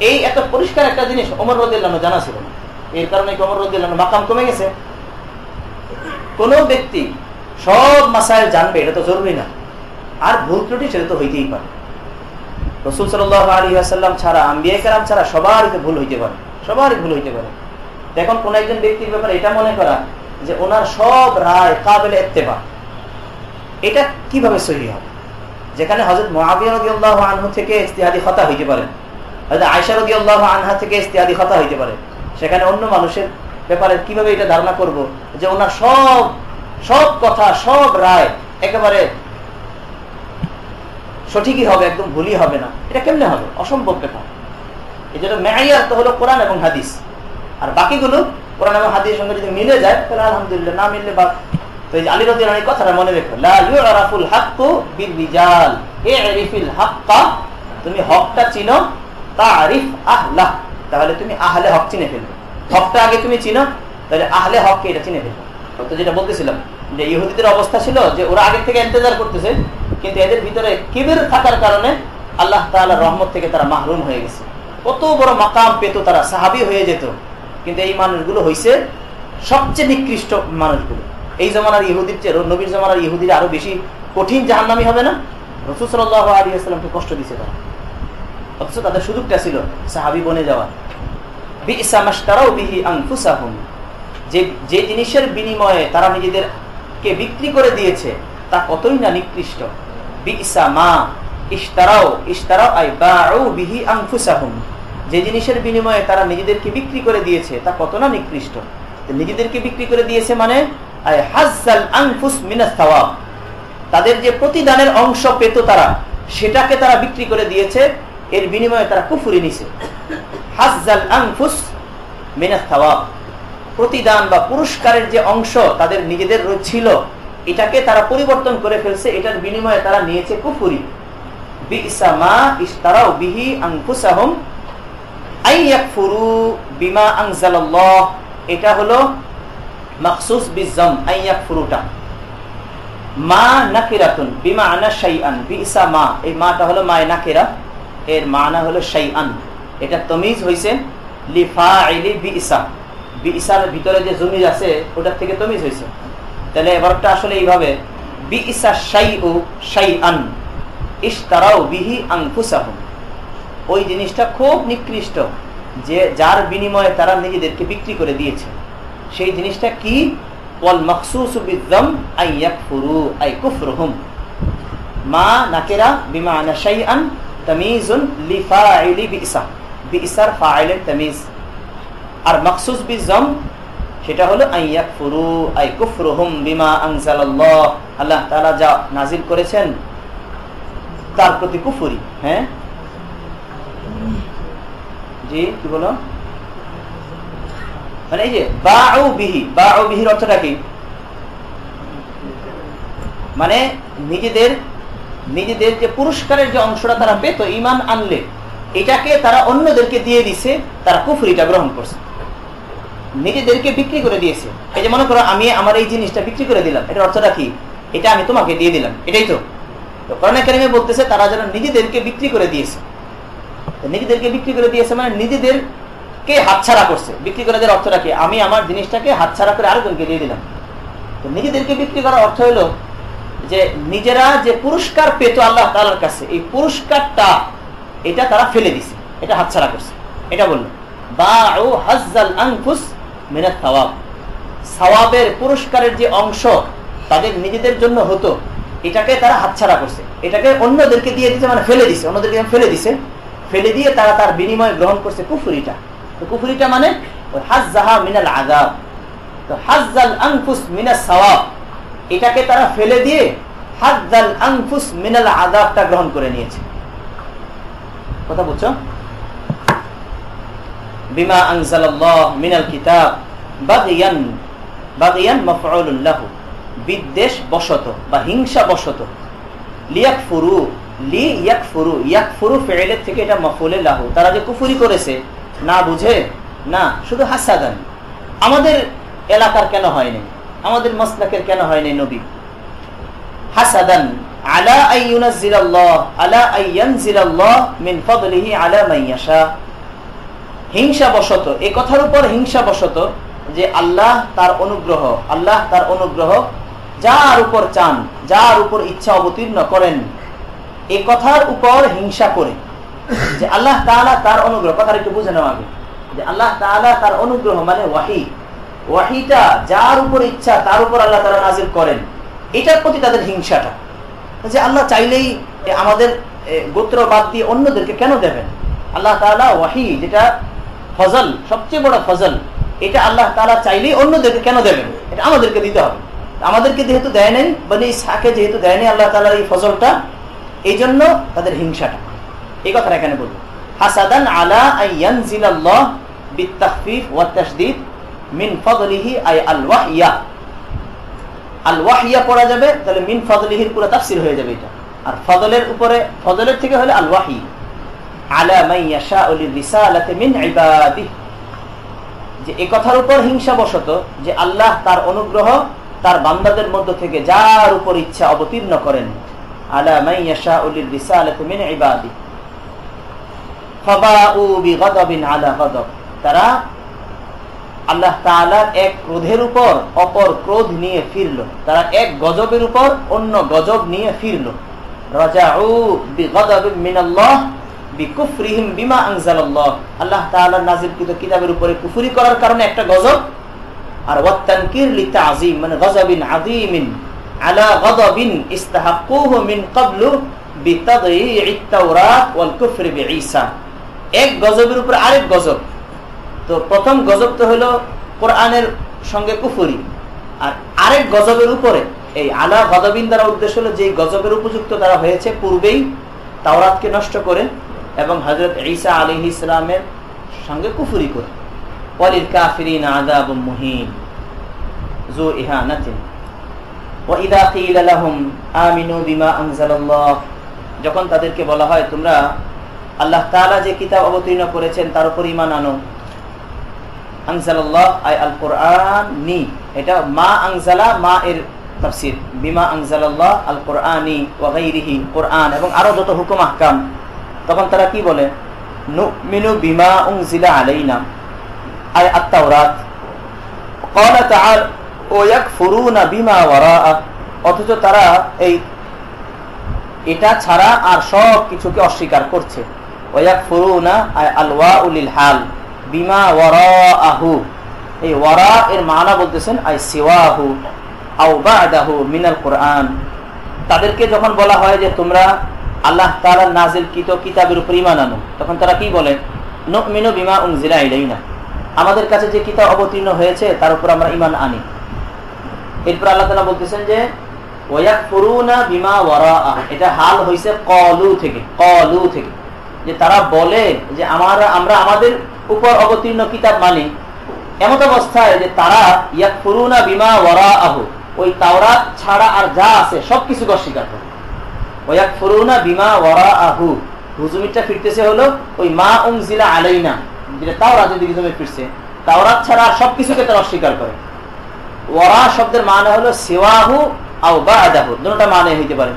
এই এত পরিষ্কার একটা জিনিস ওমর রাদিয়াল্লাহু আনহু জানা ছিল না। এর কারণে ওমর রাদিয়াল্লাহু আনহু মাকাম কমে গেছে। কোন ব্যক্তি সব মাসাইল জানবে এটা তো জরুরি না, আর ভুল ত্রুটি সেটা তো হইতেই পারে। রাসূল সাল্লাল্লাহু আলাইহি ওয়াসাল্লাম ছাড়া, আম্বিয়া কেরাম ছাড়া সবারই তো ভুল হইতে পারে, সবারই ভুল হইতে পারে। এখন কোন একজন ব্যক্তির ব্যাপারে এটা মনে করা যে ওনার সব রায় কাবিল ইত্তেবা, এটা কিভাবে সহিহ হবে? যেখানে হযরত মুআবিয়া রাদিয়াল্লাহু আনহু থেকে ইজতিহাদি খাতা হইতে পারে, হযরত আয়েশা রাদিয়াল্লাহু আনহা থেকে ইজতিহাদি খাতা হইতে পারে, সেখানে অন্য মানুষের ব্যাপারে কিভাবে এটা ধারণা করব যে ওনার সব কথা, সব রায় একেবারে সঠিকই হবে, একদম ভুলই হবে না? এটা কেমনে হবে? অসম্ভব ব্যাপার। এই জন্য মেয়ার তো হলো কোরআন এবং হাদিস, আর বাকিগুলো কোরআন এবং হাদিসের সঙ্গে যদি মিলে যায় তাহলে আলহামদুলিল্লাহ, না মিললে বাদ। তো এই আলী রাদিয়াল্লাহু আনহু কথাটা মনে রেখো, লা ইউরাফুল হাক্কু বিররিজাল ইরিফিল হাক্কা, তুমি হকটা চিনো, তারিফ আহলা, তাহলে তুমি আহলে হক চিনে ফেলবে। হকটা আগে তুমি চিনো, তাহলে আহলে হককে এটা চিনে ফেলবে। তো যেটা বলতেছিলাম যে ইহুদিদের অবস্থা ছিল যে ওরা আগে থেকে ইন্তজার করতেছে, কিন্তু এদের ভিতরে কিবির থাকার কারণে আল্লাহ তাআলার রহমত থেকে তারা মাহরুম হয়ে গেছে। কত বড় মাকাম পেত তারা, সাহাবী হয়ে যেত, কিন্তু এই মানুষগুলো হইছে সবচেয়ে নিকৃষ্ট মানুষগুলো। এই জামানার ইহুদির চেয়ে নবীর জামানার ইহুদিরা আরো বেশি কঠিন জাহান্নামী হবে না? রাসূল সাল্লাল্লাহু আলাইহি ওয়াসাল্লামকে কষ্ট দিয়েছে তারা, অথচ তাদের সুযোগটা ছিল সাহাবী বনে যাওয়া। বিইসা মাশতারাউ বিহি আনফুসাহুম, যে জিনিসের বিনিময়ে তারা নিজেদেরকে বিক্রি করে দিয়েছে তা কতই না নিকৃষ্ট। বিইসা মা ইশতারাউ আই বাউ বিহি আনফুসাহুম, যে জিনিসের বিনিময়ে তারা নিজেদেরকে বিক্রি করে দিয়েছে তা কত না নিকৃষ্ট। নিজেদেরকে বিক্রি করে দিয়েছে মানে আই হাজ্জাল আনফুস মিনাস সাওয়াব, তাদের যে প্রতিদানের অংশ পেত তারা, সেটাকে তারা বিক্রি করে দিয়েছে, এর বিনিময়ে তারা কুফরি নিছে। হাজ্জাল আনফুস মিনাস সাওয়াব, প্রতিদান বা পুরস্কারের যে অংশ তাদের নিজেদের ছিল, এটাকে তারা পরিবর্তন করে ফেলছে, এটার বিনিময়ে তারা নিয়েছে কুফরি। বিইসা মা ইশতারাউ বিহি আনফুসাহুম আই ইয়াকফুরু বিমা আনজালাল্লাহ, এটা হলো মাখসুস বিযাম, আই ইয়াকফুরুটা মা নাকিরাতুন বিমানা শাইআন, বিইসা মা, এই মাটা হলো মা নাকিরা, এর মানা হলো শাইআন, এটা তামিজ হইছে লিফাইলি বিইসা, বিইসার ভিতরে যে জমির আছে ওটার থেকে তামিজ হইছে। তাহলে এবারটা আসলে এইভাবে বিইসা শাইউ শাইআন ইশতারাউ বিহি আনফুসাহুম, ওই জিনিসটা খুব নিকৃষ্ট যে যার বিনিময়ে তারা নিজেদেরকে বিক্রি করে দিয়েছে, সেই জিনিসটা কি? ওয়াল মাখসুসু বিযাম আই ইয়াকফুরু আই কুফরুহুম, মা নাকিরা বিমানা শাইআন তামিজুন লিফাইলি বিইসা, বিইসার ফাইলের তামিজ। আর মাখসুস বিযাম সেটা হলো আই ইয়াকফুরু আই কুফরুহুম বিমা আনজালাল্লাহ, আল্লাহ তাআলা যা নাজিল করেছেন তার প্রতি কুফরি। হ্যাঁ জি, কি বলো? মানে এই যে বাউ বিহির অর্থটা কি? মানে নিজেদের যে পুরস্কারের যে অংশটা তারা পেত ঈমান আনলে, এটাকে তারা অন্যদেরকে দিয়ে দিছে, তারা কুফরিটা গ্রহণ করছে, নিজেদেরকে বিক্রি করে দিয়েছে। এই যে মনে করো আমি আমার এই জিনিসটা বিক্রি করে দিলাম, এটার অর্থটা কি? এটা আমি তোমাকে দিয়ে দিলাম, এটাই তো। কোরআন কারীমে বলতেছে তারা যেন নিজেদেরকে বিক্রি করে দিয়েছে। নিজেদেরকে বিক্রি করে দিয়েছে মানে নিজেদেরকে হাতছাড়া করছে। বিক্রি করে দেওয়ার অর্থটা কি? আমি আমার জিনিসটাকে হাতছাড়া করে আরেকজনকে দিয়ে দিলাম। তো নিজেদেরকে বিক্রি করার অর্থ হলো যে নিজেরা যে পুরস্কার পেত আল্লাহ তাআলার কাছে, এই পুরস্কারটা এটা তারা ফেলে দিছে, এটা হাতছাড়া করছে। এটা বললো বাউ হাজ্জাল আনফুস মিনাত সাওয়াব, সাওয়াবের পুরস্কারের যে অংশ তাদের নিজেদের জন্য হতো, এটাকে তারা হাতছাড়া করছে, এটাকে অন্যদেরকে দিয়ে দিছে, মানে ফেলে দিছে, অন্যদেরকে ফেলে দিছে, ফেলে দিয়ে তারা তার বিনিময়ে গ্রহণ করছে কুফরিটা। তো কুফরিটা মানে হাজ্জাহা মিনাল আযাব। তো হাজ্জাল আনফুস মিনাস সাওয়াব, এটাকে তারা ফেলে দিয়ে হাজ্জাল আনফুস মিনাল আযাবটা গ্রহণ করে নিয়েছে। কথা বুঝছো? বিমা আনজালাল্লাহ মিনাল কিতাব বাগিয়ান মাফউলুন লাহু, বিদ্বেষ বশত বা হিংসা বশত, ইয়াকফুরু ফি'লের থেকে এটা মাফউলে লাহু, তারা যে কুফরি করেছে না বুঝে না, শুধু হাসাদান, আমাদের এলাকার কেন হয়নি, আমাদের মাসলাকের কেন হয়নি নবী, হাসাদান আলা আইয়ুনাজ্জিলাল্লাহ মিন ফাদলিহি আলা মান ইয়াশা, হিংসা বশত, এই কথার উপর হিংসা বশত যে আল্লাহ তার অনুগ্রহ যার উপর চান, যার উপর ইচ্ছা অবতীর্ণ করেন, এই কথার উপর হিংসা করে যে আল্লাহ তাআলা তার অনুগ্রহ, কথা একটু বুঝে নেওয়া আগে, যে আল্লাহ তাআলা তার অনুগ্রহ মানে ওয়াহিটা যার উপর ইচ্ছা তার উপর আল্লাহ তাআলা নাযিল করেন, এটার প্রতি তাদের হিংসাটা, যে আল্লাহ চাইলেই আমাদের গোত্র বাদ দিয়ে অন্যদেরকে কেন দেবেন, আল্লাহ তাআলা ওয়াহি যেটা ফজল, সবচেয়ে বড় ফজল, এটা আল্লাহ তাআলা চাইলেই অন্যদেরকে কেন দেবেন, এটা আমাদেরকে দিতে হবে, আমাদেরকে যেহেতু দেয় নাই, বনি ইসহাকে যেহেতু দেয় নাই আল্লাহ তাআলার এই ফজলটা, এই জন্য তাদের হিংসাটা। এই কথাটা এখানে বলবো হাসাদান আলা আইয়ানজিলাল্লাহ বিতাখফিফ ওয়া তাশদীদ মিন ফাদলিহি আই আল ওয়াহিয়া পড়া যাবে, তাহলে মিন ফাদলিহির পুরো তাফসীর হয়ে যাবে এটা। আর ফজলের উপরে, ফজলের থেকে হলে আল ওয়াহি, আলা মান ইয়াশাউ লিরিসালাতি মিন ইবাদিহি, যে এই কথার উপর হিংসা বশত যে আল্লাহ তার অনুগ্রহ তার বান্দাদের মধ্য থেকে যার উপর ইচ্ছা অবতীর্ণ করেন, আলা মান ইয়াশাউ লিরিসালাতি মিন ইবাদিহি ফাবাউ বিগাদাবিন আলা গাদাব, তারা আল্লাহ তাআলার এক ক্রোধের উপর অপর ক্রোধ নিয়ে ফিরলো, তারা এক গজবের উপর অন্য গজব নিয়ে ফিরলো। রাজাউ বিগাদাবিন মিনাল্লাহ বিকুফরিহিম বিমা আনজালাল্লাহ, আল্লাহ তাআলার নাযিলকৃত কিতাবের উপরে কুফরি করার কারণে একটা গজব, আর ওয়াতানকির লিতাযীম মানে গজবিন আযীমিন আলা গজবিন ইস্তাহাক্কুহু মিন ক্বাবলু বিতাদয়ী'আত তাওরাত ওয়াল কুফরি বিঈসা, এক গজবের উপর আরেক গজব। তো প্রথম গজব তো হলো কোরআনের সঙ্গে কুফরি, আর আরেক গজবের উপরে এই আলা গজবিন দ্বারা উদ্দেশ্য হলো যে গজবের উপযুক্ত তারা হয়েছে পূর্বেই তাওরাতকে নষ্ট করে এবং হযরত ঈসা আলাইহিস সালামের সঙ্গে কুফরি করে। ওয়ালিল কাফিরিনা আযাবুম মুহিন যু ইহানাতিন ওয়া ইযা কিলা লাহুম আমিনু বিমা আনজালাল্লাহ, যখন তাদেরকে বলা হয় তোমরা আল্লাহ তাআলা যে কিতাব অবতীর্ণ করেছেন তার উপর ঈমান আনো, আনজালাল্লাহ আই আল কুরআনি, এটা মা আনজালা, মা এর তাফসীর, বিমা আনজালাল্লাহ আল কুরআনি ওয়া গায়রিহি, কুরআন এবং আরো যত হুকুম আহকাম, তখন তারা কি বলে নুমিনু বিমা উনজিলা আলাইনা আই আত-তাওরাত ক্বালা তাআলা ওয়া ইয়াকফুরুনা বিমা ওয়ারাআ, অথচ তারা এটা ছাড়া আর সব কিছুকে অস্বীকার করছে। ওয়া ইয়াকফুরুনা আই আলওয়াউ লিল হাল বিমা ওয়ারাআহু, এই ওয়ারা এর মানা বলতেছেন আই সিওয়াহু আও বা'দাহু মিনাল কুরআন, তাদেরকে যখন বলা হয় যে তোমরা আল্লাহ তাআলার নাযিলকৃত কিতাবের উপর ঈমান আনো, তখন তারা কি বলে নুমিনু বিমা উনজিলা ইলাইনা, আমাদের কাছে যে কিতাব অবতীর্ণ হয়েছে তার উপর আমরা ঈমান আনি। এরপর আল্লাহ তাআলা বলতেছেন যে ওয়া ইয়াকফুরুনা বিমা ওয়ারাআ, এটা হাল হইছে ক্বালু থেকে, যে তারা বলে যে আমরা আমাদের উপর অবতীর্ণ কিতাব মানি, এমত অবস্থায় যে তারা ইয়াকফুরুনা বিমা ওয়ারাআহু, ওই তাওরাত ছাড়া আর যা আছে সবকিছুকে অস্বীকার করে। ওয়াকফুরুনা বিমা ওয়ারাআহু, হুজুমিরটা ফিরতেছে হলো ওই মা উনজিলা আলাইনা, যেটা তাওরাতের দিকে জমি ফিরছে, তাওরাত ছাড়া আর সবকিছুকে তারা অস্বীকার করে। ওয়ারা শব্দের মানে হলো সিওয়াহু আও বা'দাহু, দুটোটা মানে হইতে পারে।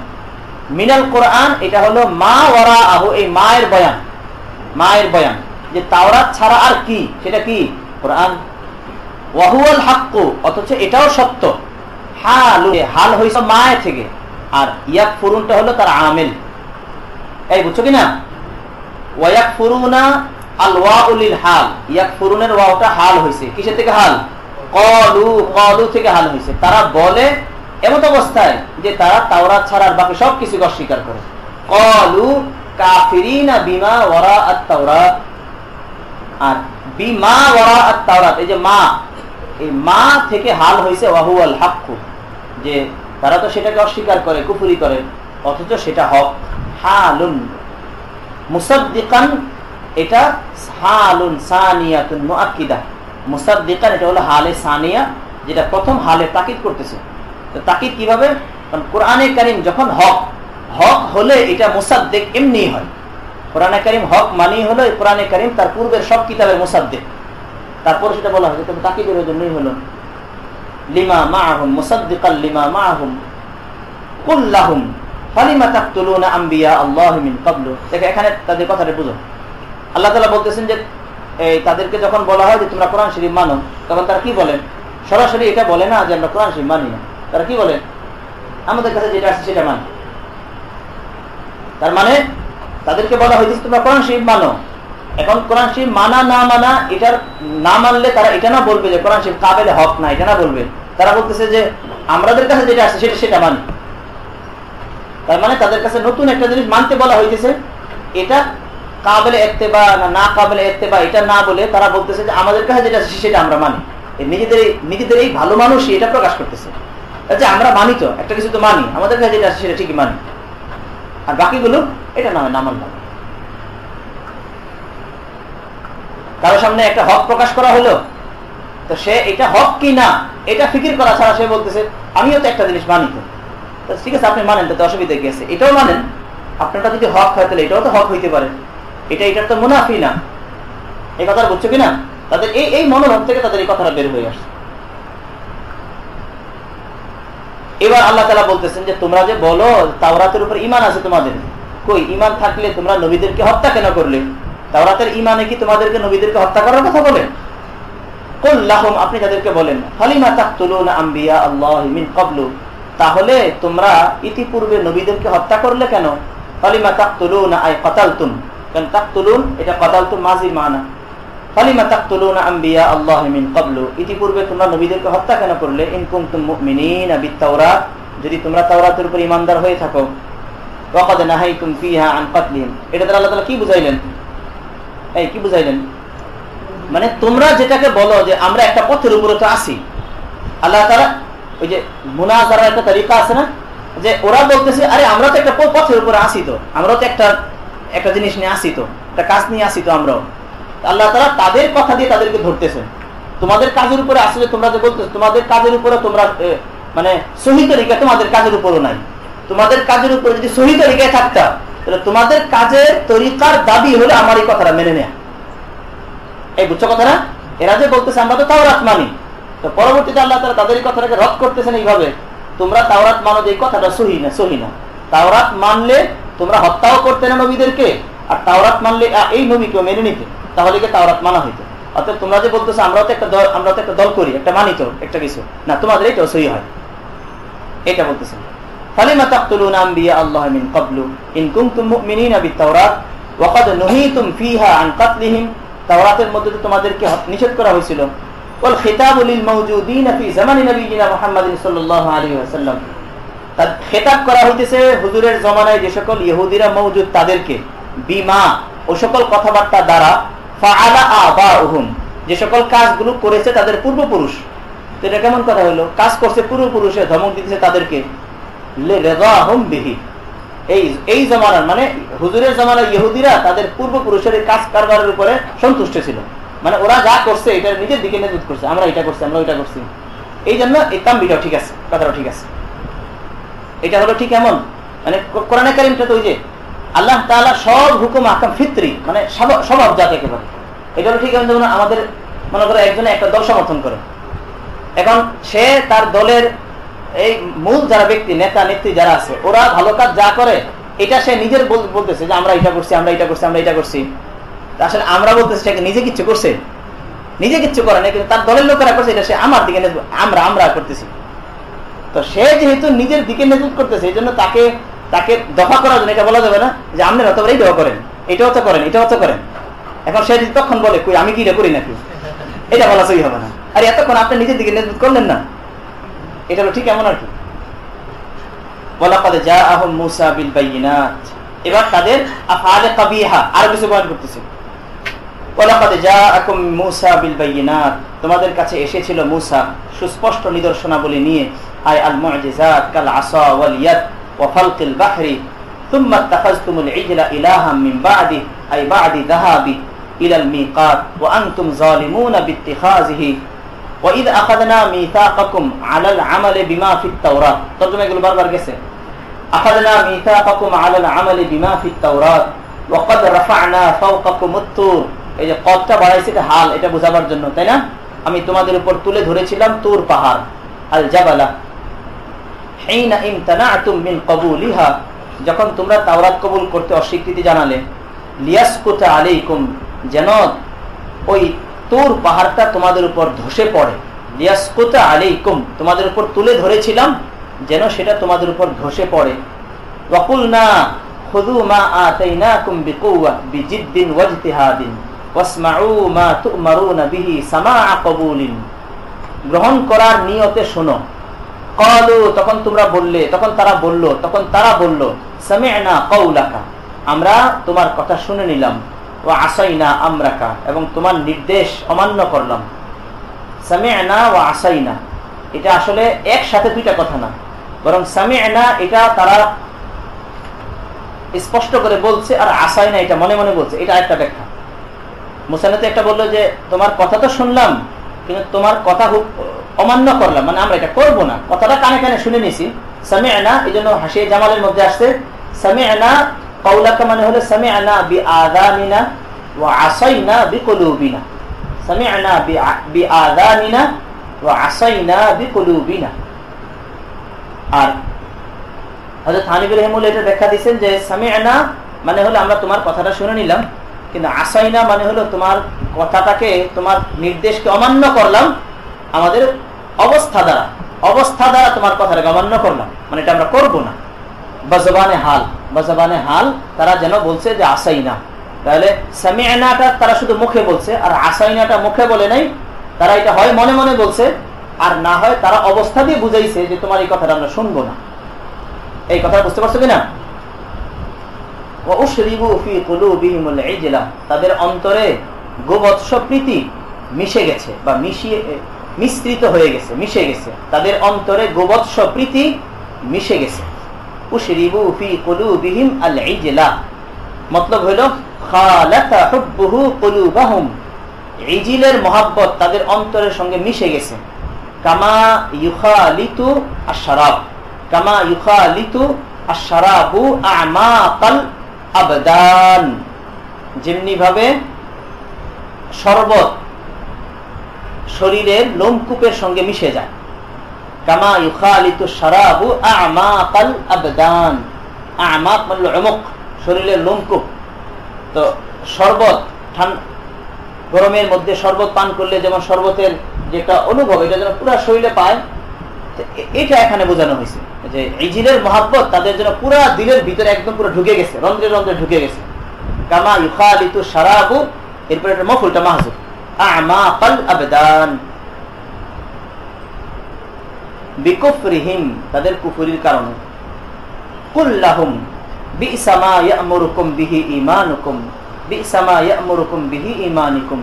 মিনাল কোরআন, এটা হলো মা ওয়ারাআহু, এই মায়ের বয়ান, মায়ের বয়ান যে তাওরাত ছাড়া আর কি, সেটা কি কোরআন। ওয়াহুয়াল হাক্কু, অথচ এটাও সত্য। হাল হইছে মায়ের থেকে, আর ইয়াকফুরুনটা হলো তার আমিল। এই বুঝছো কিনা? ওয়ায়াকফুরুনা আল ওয়াউ লিল হাল, ইয়াকফুরুনের ওয়াওটা হাল হইছে, কিসের থেকে হাল? ক্বালু, ক্বালু থেকে হাল হইছে। তারা বলে এমত অবস্থায় যে তারা তাওরাত ছাড়া আর বাকি সবকিছু অস্বীকার করে। ক্বালু কাফিরিনা বিমা ওয়ারাআত তাওরাত, আর বিমা ওয়ারাআত তাওরাত, এই যে মা, এই মা থেকে হাল হইছে ওয়াহুয়াল হাক্কু, যে তারা তো সেটাকে অস্বীকার করে, কুফরি করে, অথচ সেটা হক। হালুন মুসাদ্দিকান, এটা হালুন সানিয়াতুন মুআক্কিদা। মুসাদ্দিকান এটা হলো হালে সানিয়া, যেটা প্রথম হালে তাকিদ করতেছে। তো তাকিদ কিভাবে? কারণ কোরআনে কারীম যখন হক, হক হলে এটা মুসাদ্দিক এমনি হয়। কোরআনে কারীম হক মানেই হলো কোরআনে কারীম তার পূর্বের সব কিতাবের মুসাদ্দিক। তারপর সেটা বলা হয় তবে তাকিদের জন্যই হলো লিমা মাআহুম মুসাদ্দিকাল লিমা মাআহুম কুল লাহুম ফালিমা তাকতুলুনা আম্বিয়া আল্লাহি মিন ক্বাবলু। দেখো এখানে তাদের কথাটা বুঝো। আল্লাহ তাআলা বলতেছেন যে এই তাদেরকে যখন বলা হয় যে তোমরা কোরআন শরীফ মানো, তখন তারা কি বলেন? সরাসরি এটা বলে না যে আমরা কোরআন শরীফ মানি না। তারা কি বলে? আমাদের কাছে যেটা আছে সেটা মানি। তার মানে তাদেরকে বলা হয়েছে তোমরা কোরআন শরীফ মানো। এখন কোরআন শরীফ মানা না মানা, এটার না মানলে তারা এটা না বলবে যে কোরআন শরীফ কাবেলে হক না, এটা না বলবে। তারা বলতেছে যে আমাদের কাছে যেটা আছে সেটা মানি। তার মানে তাদের কাছে নতুন একটা জিনিস মানতে বলা হয়েছে, এটা কাবেলে ইত্তেবা না কাবেলে ইত্তেবা এটা না বলে তারা বলতেছে যে আমাদের কাছে যেটা আছে সেটা আমরা মানি। নিজেদের এই ভালো মানুষই এটা প্রকাশ করতেছে যে আমরা মানি, তো একটা কিছু তো মানি, আমাদের কাছে যেটা আছে সেটা ঠিকই মানি, আর বাকিগুলো এটা না হয় না মানলাম। কারোর সামনে একটা হক প্রকাশ করা হলো, তো সে এটা হক কি না এটা ফিকির করা ছাড়া সে বলতেছে আমিও তো একটা জিনিস মানি। তো ঠিক আছে আপনি মানেন, তাতে অসুবিধা কি আছে? এটাও মানেন, আপনারটা যদি হক হয় তাহলে এটাও তো হক হইতে পারে, এটার তো মুনাফি না। এই কথা বুঝছো কিনা? তাদের এই মনোভাব থেকে তাদের এই কথাটা বের হয়ে আসছে। এবার আল্লাহ তাআলা বলতেছেন যে তোমরা যে বলো তাওরাতের উপর ঈমান আছে তোমাদের, কই ঈমান থাকলে তোমরা নবীদেরকে হত্যা কেন করলে? তাওরাতের ঈমানে কি তোমাদেরকে নবীদেরকে হত্যা করার কথা বলে? কুল লাহুম, আপনি তাদেরকে বলেন ফালিমা তাকতুলুনা আম্বিয়া আল্লাহি মিন ক্বাবলু, তাহলে তোমরা ইতিপূর্বে নবীদেরকে হত্যা করলে কেন? ফালিমা তাকতুলুনা আই কাতালতুম, কারণ তাকতুলুন এটা কাতালতুম মাজির মানা। ফালিমা তাকতুলুনা আম্বিয়া আল্লাহি মিন ক্বাবলু, ইতিপূর্বে তোমরা নবীদেরকে হত্যা কেন করলে? ইন কুনতুম মুমিনিনা বিত-তাওরাত, যদি তোমরা তাওরাতের উপর ঈমানদার হয়ে থাকো। ওয়া ক্বাদ নাহাইতুম ফিহা আন কাতলিহিম, এটা দ্বারা আল্লাহ তাআলা কি বুঝাইলেন? এই কি বুঝাইলেন? মানে তোমরা যেটাকে বলো যে আমরা একটা পথের উপরে তো আসি, আল্লাহ তাআলা ওই যে মুনাজারার একটা তরিকা আছে না, যে ওরা বলতেছে আরে আমরা তো একটা পথের উপরে আসি, তো আমরাও তো একটা জিনিস নিয়ে আসি, তো একটা কাজ নিয়ে আসি, তো আমরাও। আল্লাহ তাআলা তাদের কথা দিয়ে তাদেরকে ধরতেছেন। তোমাদের কাজের উপরে আসলে তোমরা যে বলতেছো তোমাদের কাজের উপরে তোমরা মানে সহি তরিকা তোমাদের কাজের উপরও নাই। তোমাদের কাজের উপরে যদি সহি তরিকায় থাকতা তাহলে তোমাদের কাজের তরিকার দাবি হলো আমার এই কথাটা মেনে নেয়া। এই বুঝছো কথা না? এরা যে বলতেছে আমরা তো তাওরাত মানি, তো পরবর্তীতে আল্লাহ তাআলা তাদের এই কথাটাকে রদ করতেছেন এইভাবে, তোমরা তাওরাত মানো যে এই কথাটা সহি না। তাওরাত মানলে তোমরা হত্যাও করতে না নবীদেরকে, আর তাওরাত মানলে এই নবীকেও মেনে নিতে, তাহলে কি তাওরাত মানা হইতো। অর্থাৎ তোমরা যে বলতেছো আমরা তো একটা দল করি, একটা মানি, তো একটা কিছু না, তোমাদের এইটাও সহি হয়, এটা বলতেছেন। ফালিমা তাকতুলুনা আম্বিয়া আল্লাহি মিন ক্বাবলু ইন কুনতুম মুমিনিনা বিত-তাওরাত ওয়া ক্বাদ নুহিতুম ফিহা আন কাতলিহিম, তাওরাতের মধ্যে তোমাদেরকে নিষেধ করা হয়েছিল। ওয়াল খিতাবু লিল মাওজুদিনা ফি জামানি নবিয়িনা মুহাম্মাদিন সাল্লাল্লাহু আলাইহি ওয়াসাল্লাম, তার খেতাব করা হইতেছে হুজুরের জমানায় যে সকল ইহুদিরা মওজুদ তাদেরকে, বিমা ও সকল কথাবার্তা দ্বারা, ফাআলা আবাউহুম যে সকল কাজগুলো করেছে তাদের পূর্বপুরুষ। তো এটা কেমন কথা হলো? কাজ করছে পূর্বপুরুষে, ধমক দিতেছে তাদেরকে, লিরাদাহুম বিহি। এই জমানার মানে হুজুরের জমানার ইহুদিরা তাদের পূর্বপুরুষের কাজ কারবারের উপরে সন্তুষ্ট ছিল, মানে ওরা যা করছে এটা নিজের দিকে নিয়ে করছে, আমরা এটা করছি, আমরা ওইটা করছি, এই জন্য এই তাম্বিটাও ঠিক আছে, কথাটাও ঠিক আছে। এটা হলো ঠিক এমন, মানে কোরআনে কারীমটা তো ওই যে আল্লাহ তাআলা সব হুকুম আহকাম ফিতরি, মানে স্বভাবজাত একেবারে। এটা হলো ঠিক এমন যেমন আমাদের মনে করো একজনে একটা দল সমর্থন করে, এখন সে তার দলের এই মূল যারা ব্যক্তি, নেতা নেত্রী যারা আছে, ওরা ভালো কাজ যা করে এটা সে নিজের বলতেছে যে আমরা এটা করছি, আমরা এটা করছি, আমরা এটা করছি। আসলে আমরা বলতেছি সে নিজে কিচ্ছু করছে, নিজে কিচ্ছু করে না, কিন্তু তার দলের লোকেরা করছে, এটা সে আমার দিকে আমরা আমরা করতেছি। তো সে যেহেতু নিজের দিকে নেতৃত্ব করতেছে, এই জন্য তাকে তাকে দফা করার জন্য এটা বলা যাবে না যে আপনারা তো এইটাও করেন, এটাও তো করেন, এটাও তো করেন। এখন সে যদি তখন বলে কই আমি কি এটা করি নাকি, এটা বলা সই হবে না। আর এতক্ষণ আপনি নিজের দিকে নেতৃত্ব করলেন না, এটা হলো ঠিক এমন আর কি। ওয়ালাকাদ জাআহুম মূসা বিল বায়িনাত, এবার তাদের আফআলে কাবিহা আরো কিছু বয়ান করতেছে। ওয়ালাকাদ জাআকুম মূসা বিল বায়িনাত, তোমাদের কাছে এসেছিল মূসা সুস্পষ্ট নিদর্শনাবলী নিয়ে, আই আল মুজিজাত কাল আসা ওয়াল ইয়াদ ওয়া ফালকিল বাহরি থুম্মা ইত্তাখাযতুমুল ইজলা ইলাহাম মিন বা'দি আই বা'দি যাহাবি ইলাল মিকাত ওয়া আনতুম যালিমুনা বিত্তিখাযিহি ওয়া ইয আখাযনা মিসাকাকুম আলাল আমালি বিমা ফিত তাওরাত। তর্জমা এগুলো বারবার গেছে। আখাযনা মিসাকাকুম আলাল আমালি বিমা ফিত তাওরাত ওয়া ক্বাদ রাফা'না ফাওকাকুমুত তুর, এই যে কদটা বাড়াইছে এটা হাল, এটা বোঝাবার জন্য, তাই না? আমি তোমাদের উপর তুলে ধরেছিলাম তুর পাহাড়, আল জাবালা, হিনা ইমতানা'তুম মিন কবুলিহা, যখন তোমরা তাওরাত কবুল করতে অস্বীকৃতি জানালে, লিয়াসকুতা আলাইকুম, যেন ওই তুর পাহাড়টা তোমাদের উপর ধসে পড়ে, লিয়াসকুতা আলাইকুম, তোমাদের উপর তুলে ধরেছিলাম যেন সেটা তোমাদের উপর ধসে পড়ে। ওয়া কুলনা খুযু মা আতাইনাকুম বিকুওয়া বিজিদ্দিন ওয়াজতিহাদিন ওয়াসমাউ মা তু'মারুনা বিহি সামা'a কবুলিন, গ্রহণ করার নিয়তে শোনো। ক্বালু, তখন তোমরা বললে, তখন তারা বলল সামি'না কওলাকা, আমরা তোমার কথা শুনে নিলাম, ওয়া আসাইনা আমরাকা, এবং তোমার নির্দেশ অমান্য করলাম। সামি'না ওয়া আসাইনা, এটা আসলে একসাথে দুইটা কথা না, বরং সামি'না এটা তারা স্পষ্ট করে বলছে, আর আসাইনা এটা মনে মনে বলছে, এটা একটা ব্যাখ্যা। মুসা নবী একটা বললো যে তোমার কথা তো শুনলাম, কিন্তু তোমার কথা অমান্য করলাম, মানে আমরা এটা করবো না, কথাটা কানে কানে শুনে নিছি। সামি'না, এই জন্য হাসিয়ে জামালের মধ্যে আসছে সামি'না কওলাকা, মানে হলো সামি'না বিআযানিনা ওয়া আসাইনা বিকুলুবিনা, সামি'না বিআযানিনা ওয়া আসাইনা বিকুলুবিনা। আর হযরত হানিফ রাহিমাহুল্লাহ এটা ব্যাখ্যা দিয়েছেন যে সামি'না মানে হলো আমরা তোমার কথাটা শুনে নিলাম, কিন্তু আসাইনা মানে হলো তোমার কথাটাকে, তোমার নির্দেশকে অমান্য করলাম, আমাদের অবস্থা দ্বারা তোমার কথাটাকে অমান্য করলাম, মানে এটা আমরা করবো না। বাজবানে হাল তারা যেন বলছে যে আসাইনা, তাহলে সামি'নাটা তারা শুধু মুখে বলছে, আর আসাইনাটা মুখে বলে নাই, তারা এটা হয় মনে মনে বলছে, আর না হয় তারা অবস্থা দিয়ে বুঝাইছে যে তোমার এই কথাটা আমরা শুনবো না। এই কথা বুঝতে পারছো কিনা? তাদের অন্তরে গোবৎস প্রীতি মিশে গেছে, বা মিশ্রিত হয়ে গেছে, মিশে গেছে, তাদের অন্তরে গোবৎস প্রীতি মিশে গেছে। উশরিবু ফি কুলুবিহিম আল ইজলা, মতলব হলো খালাতা হুব্বুহু কুলুবাহুম, ইজিলের মহব্বত তাদের অন্তরের সঙ্গে মিশে গেছে। কামা ইউখালিতু আশ-শারাব, কামা ইউখালিতু আশ-শারাবু আমাকাল আবদান, যেমনি ভাবে শরবত শরীরের লোমকূপের সঙ্গে মিশে যায়। কামা ইউখালিতু শারাবু আমাকাল আবদান, আমাক মানে উমুক, শরীরের লোমকূপ। তো শরবত গরমের মধ্যে শরবত পান করলে যেমন শরবতের যে একটা অনুভব, এটা যেন পুরো শরীরে পায়, এটা এখানে বোঝানো হয়েছে যে ইজিলের মহব্বত তাদের জন্য পুরো দিলের ভিতরে একদম পুরো ঢুকে গেছে, রন্ধ্রে রন্ধ্রে ঢুকে গেছে। কামা ইউখালিতু শারাবু, এরপর এটা মফুলটা মাহজুব, আমাকাল আবদান বিকুফরিহিম, তাদের কুফরির কারণে। কুল্লাহুম বি'সা মা ইয়া'মুরুকুম বিহি ঈমানুকুম, বি'সা মা ইয়া'মুরুকুম বিহি ঈমানুকুম,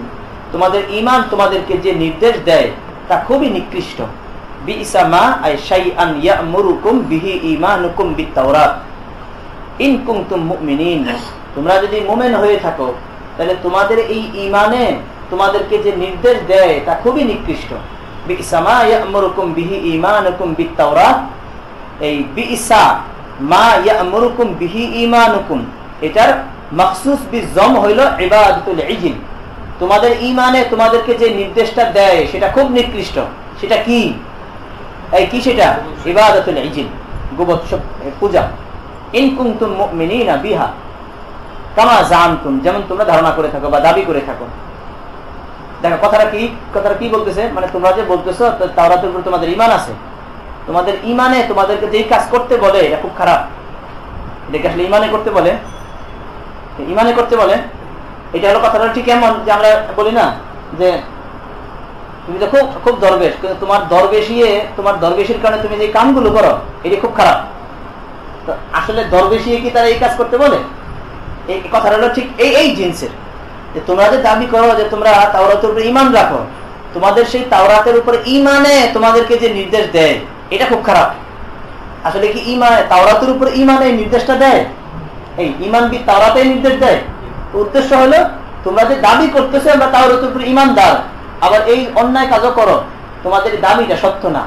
তোমাদের ঈমান তোমাদেরকে যে নির্দেশ দেয় তা খুবই নিকৃষ্ট। বি'সা মা আই শাইআন ইয়া'মুরুকুম বিহি ঈমানুকুম বিত-তাওরাত ইন কুনতুম মুমিনিন, তোমরা যদি মুমিন হয়ে থাকো তাহলে তোমাদের এই ঈমানে তোমাদেরকে যে নির্দেশ দেয় তা খুবই নিকৃষ্ট। বিইসা মা ইয়া'মুরুকুম বিহি ঈমানুকুম বিত-তাওরাত, এই বিইসা মা ইয়া'মুরুকুম বিহি ঈমানুকুম, এটার মাখসুস বিজম হইল ইবাদাতুল ইজিল। তোমাদের ঈমানে তোমাদেরকে যে নির্দেশটা দেয় সেটা খুব নিকৃষ্ট। সেটা কি? এই কি সেটা? ইবাদাতুল ইজিল, গোবৎস পূজা। ইন কুনতুম মুমিনিনা বিহা কামা জানতুম, যেমন তোমরা ধারণা করে থাকো বা দাবি করে থাকো। দেখো কথাটা কি বলতেছে, মানে তোমরা যে বলতেছো তাওরাতের উপর তোমাদের ঈমান আছে, তোমাদের ঈমানে তোমাদেরকে যেই কাজ করতে বলে এটা খুব খারাপ। দেখে আসলে ঈমানে করতে বলে, ঈমানে করতে বলে, এটা হলো কথাটা ঠিক এমন যে আমরা বলি না যে তুমি তো খুব দরবেশ, কিন্তু তোমার দরবেশির কারণে তুমি যে কামগুলো করো এটি খুব খারাপ। তো আসলে দরবেশিয়ে কি তারা এই কাজ করতে বলে? এই কথাটা হলো ঠিক এই জিনিসের, যে তোমরা যে দাবি করো যে তোমরা তাওরাতের উপরে ঈমান রাখো, তোমাদের সেই তাওরাতের উপরে ঈমানে তোমাদেরকে যে নির্দেশ দেয় এটা খুব খারাপ। আসলে কি তাওরাতের উপরে ঈমানে নির্দেশটা দেয়? এই ঈমান বি তাওরাতে নির্দেশ দেয়। উদ্দেশ্য হলো তোমরা যে দাবি করতেছো আমরা তাওরাতের উপরে ঈমানদার, আবার এই অন্যায় কাজও করো, তোমাদের দাবিটা সত্য না।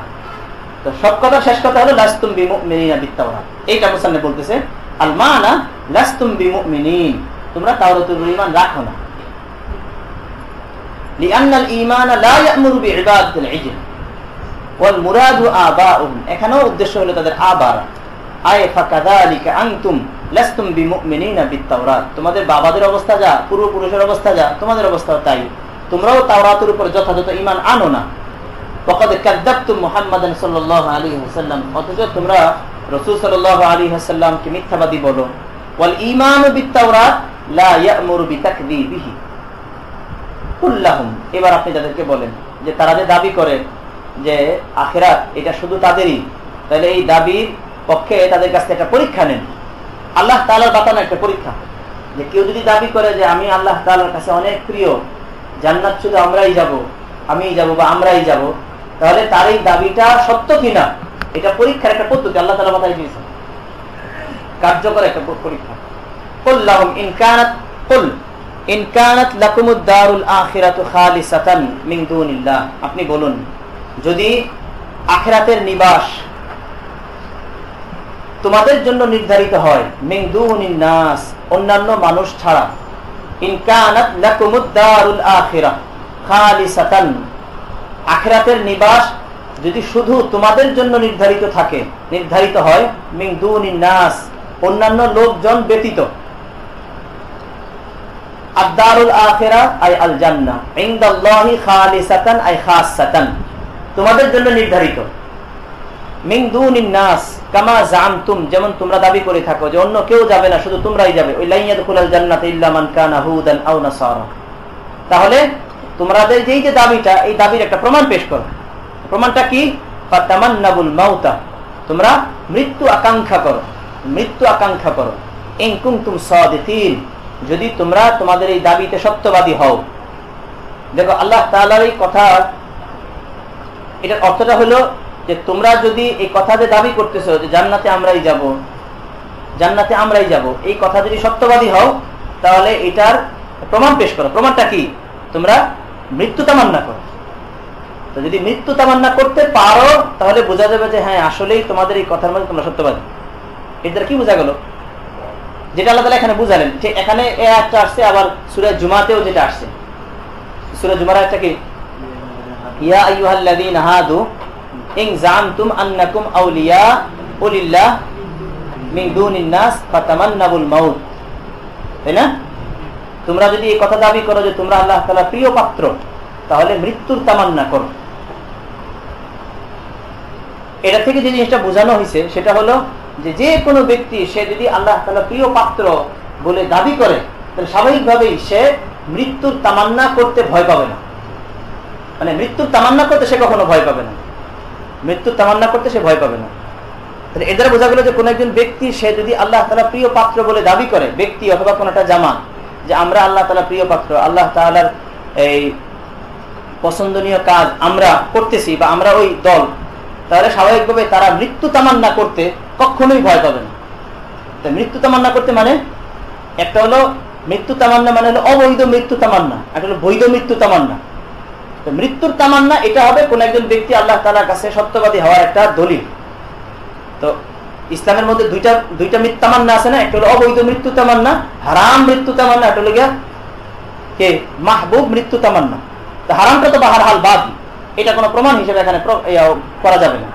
তো সব কথা শেষ কথা হলো লাস্তুম বিমুমিনিনা বিত-তাওরাত। এইটা মুসান্নিফ বলতেছে আল মানা লাস্তুম বিমুমিনিন, তোমরা তাওরাতের উপর ঈমান রাখো না। লিআন্নাল ঈমান লা ইয়া'মুরু বিইবাদাতিল ইজল ওয়াল মুরাদু আবাউহুম, এখানেও উদ্দেশ্য হলো তাদের আবার। আয় ফাকাযালিকা আনতুম লাস্তুম বিমুমিনিনা বিত-তাওরাত, তোমাদের বাবাদের অবস্থা যা, পূর্বপুরুষের অবস্থা যা, তোমাদের অবস্থাও তাই। তোমরাও তাওরাতের উপর যথাযথ ঈমান আনো না। ওয়াকাদ কাযযাবতুম মুহাম্মাদান সাল্লাল্লাহু আলাইহি ওয়াসাল্লাম, অথচ তোমরা রাসূল সাল্লাল্লাহু আলাইহি ওয়াসাল্লামকে মিথ্যাবাদী বলো। ওয়াল ঈমানু বিত-তাওরাত লা ইয়া'মুরু বিতাকযীবিহি কুল্লাহুম, এবার আপনি তাদেরকে বলেন যে তারা যে দাবি করে যে আখিরাত এটা শুধু তাদেরই, তাহলে এই দাবির পক্ষে তাদের কাছে একটা পরীক্ষা নেন। আল্লাহ তাআলার বাতানো একটা পরীক্ষা, যে কেউ যদি দাবি করে যে আমি আল্লাহ তাআলার কাছে অনেক প্রিয়, জান্নাত শুধু আমিই যাব বা আমরাই যাব, তাহলে তার এই দাবিটা সত্য কিনা এটা পরীক্ষার একটা পদ্ধতি আল্লাহ তাআলা বাতাই দিয়েছেন, কার্যকর একটা পরীক্ষা। কুল্লাহুম ইন কানাত লাকুমুদ দারুল আখিরাতু খালিসাতান মিন দুনিল্লাহ, আপনি বলুন যদি আখিরাতের নিবাস তোমাদের জন্য নির্ধারিত হয় মিন দুনিন নাস, অন্যান্য মানুষ ছাড়া, ইন কানাত লাকুমুদ দারুল আখিরাহ খালিসাতান, আখিরাতের নিবাস যদি শুধু তোমাদের জন্য নির্ধারিত হয় মিন দুনিন নাস, অন্যান্য লোকজন ব্যতীত। আদ-দারুল আখিরাহ আই আল জান্নাহ ইনদাল্লাহি খালিসাতান আই খাসসাতান, তোমাদের জন্য নির্ধারিত। মিন দুনিন নাস কামা জামতুম, যেমন তোমরা দাবি করে থাকো যে অন্য কেউ যাবে না, শুধু তোমরাই যাবে। ওই লা ইয়াদখুলাল জান্নাতা ইল্লা মান কানা হুদান আও নাসারা, তাহলে তোমাদের যেই যে দাবিটা, এই দাবির একটা প্রমাণ পেশ করো। প্রমাণটা কি? ফাতামান্নাবুল মাউতা, তোমরা মৃত্যু আকাঙ্ক্ষা করো। ইন কুনতুম সাদিকিন, যদি তোমরা তোমাদের এই দাবিতে সত্যবাদী হও। দেখো আল্লাহ তাআলার এই কথা, এটার অর্থটা হলো যে তোমরা যদি এই কথা যে দাবি করতেছো যে জান্নাতে আমরাই যাব, এই কথা যদি সত্যবাদী হও তাহলে এটার প্রমাণ পেশ করো। প্রমাণটা কি? তোমরা মৃত্যু তামান্না করো। তো যদি মৃত্যু তামান্না করতে পারো তাহলে বোঝা যাবে যে হ্যাঁ আসলেই তোমাদের এই কথার মধ্যে তোমরা সত্যবাদী। এর দ্বারা কি বোঝা গেল? যেটা আল্লাহ তাআলা এখানে বুঝালেন, ঠিক এখানে এই আয়াতটা আসছে, আবার সূরা জুমাতেও যেটা আসছে। সূরা জুমার আয়াতটা কি? ইয়া আইয়ুহাল্লাযীনা হাদু ইন জামতুম আন্নাকুম আউলিয়া লিল্লাহ মিন দুনিন নাস ফাতামান্নাবুল মাউত, তাই না? তোমরা যদি এই কথা দাবি করো যে তোমরা আল্লাহ তাআলার প্রিয় পাত্র, তাহলে মৃত্যুর তামান্না করো। এটা থেকে যে জিনিসটা বোঝানো হয়েছে সেটা হলো যে কোনো ব্যক্তি সে যদি আল্লাহ তাআলার প্রিয় পাত্র বলে দাবি করে, তাহলে স্বাভাবিকভাবেই সে মৃত্যুর তামান্না করতে ভয় পাবে না। মানে মৃত্যুর তামান্না করতে সে কখনো ভয় পাবে না, মৃত্যুর তামান্না করতে সে ভয় পাবে না। তাহলে এর দ্বারা বোঝা গেল যে কোন একজন ব্যক্তি সে যদি আল্লাহ তাআলার প্রিয় পাত্র বলে দাবি করে, ব্যক্তি অথবা কোন একটা জামাত, যে আমরা আল্লাহ তাআলার প্রিয় পাত্র, আল্লাহ তাআলার এই পছন্দনীয় কাজ আমরা করতেছি বা আমরা ওই দল, তাহলে স্বাভাবিকভাবে তারা মৃত্যু তামান্না করতে কখনোই ভয় পাবে না। তো মৃত্যু তামান্না করতে মানে একটা হলো মৃত্যু তামান্না মানে হলো অবৈধ মৃত্যু তামান্না, এটা হলো বৈধ মৃত্যু তামান্না। তো মৃত্যুর তামান্না এটা হবে কোন একজন ব্যক্তি আল্লাহ তাআলার কাছে সত্যবাদী হওয়ার একটা দলিল। তো ইসলামের মধ্যে দুইটা মৃত্যু তামান্না আছে না, একটা হলো অবৈধ মৃত্যু তামান্না, হারাম মৃত্যু তামান্না, এটা হলো গিয়া কে মাহবুব মৃত্যু তামান্না। তো হারামটা তো বাহার হাল বাদ, এটা কোনো প্রমাণ হিসেবে এখানে করা যাবে না।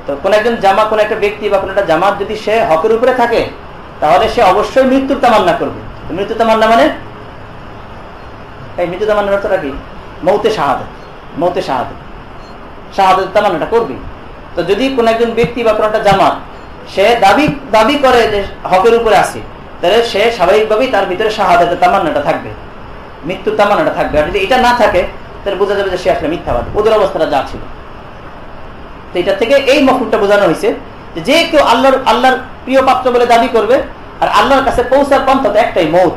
তো কোন একজন কোন একটা ব্যক্তি বা কোন একটা জামাত যদি সে হকের উপরে থাকে তাহলে সে অবশ্যই মৃত্যুর তামান্না করবে। মৃত্যু তামান্না মানে এই মৃত্যু তামান্নার অর্থটা কি? মৌতে শাহাদাত, মৌতে শাহাদাত, শাহাদাত তামান্নাটা করবে। তো যদি কোন একজন ব্যক্তি বা কোন একটা জামাত সে দাবি করে যে হকের উপরে আছে, তাহলে সে স্বাভাবিকভাবেই তার ভিতরে শাহাদাতের তামান্নাটা থাকবে, মৃত্যুর তামান্নাটা থাকবে। আর যদি এটা না থাকে তাহলে বোঝা যাবে যে সে আসলে মিথ্যাবাদী, ওদের অবস্থাটা যা ছিল। তো এটা থেকে এই মফহুমটা বোঝানো হয়েছে যে কেউ আল্লাহর প্রিয় পাত্র বলে দাবি করবে, আর আল্লাহর কাছে পৌঁছার পন্থা তো একটাই, মৌত।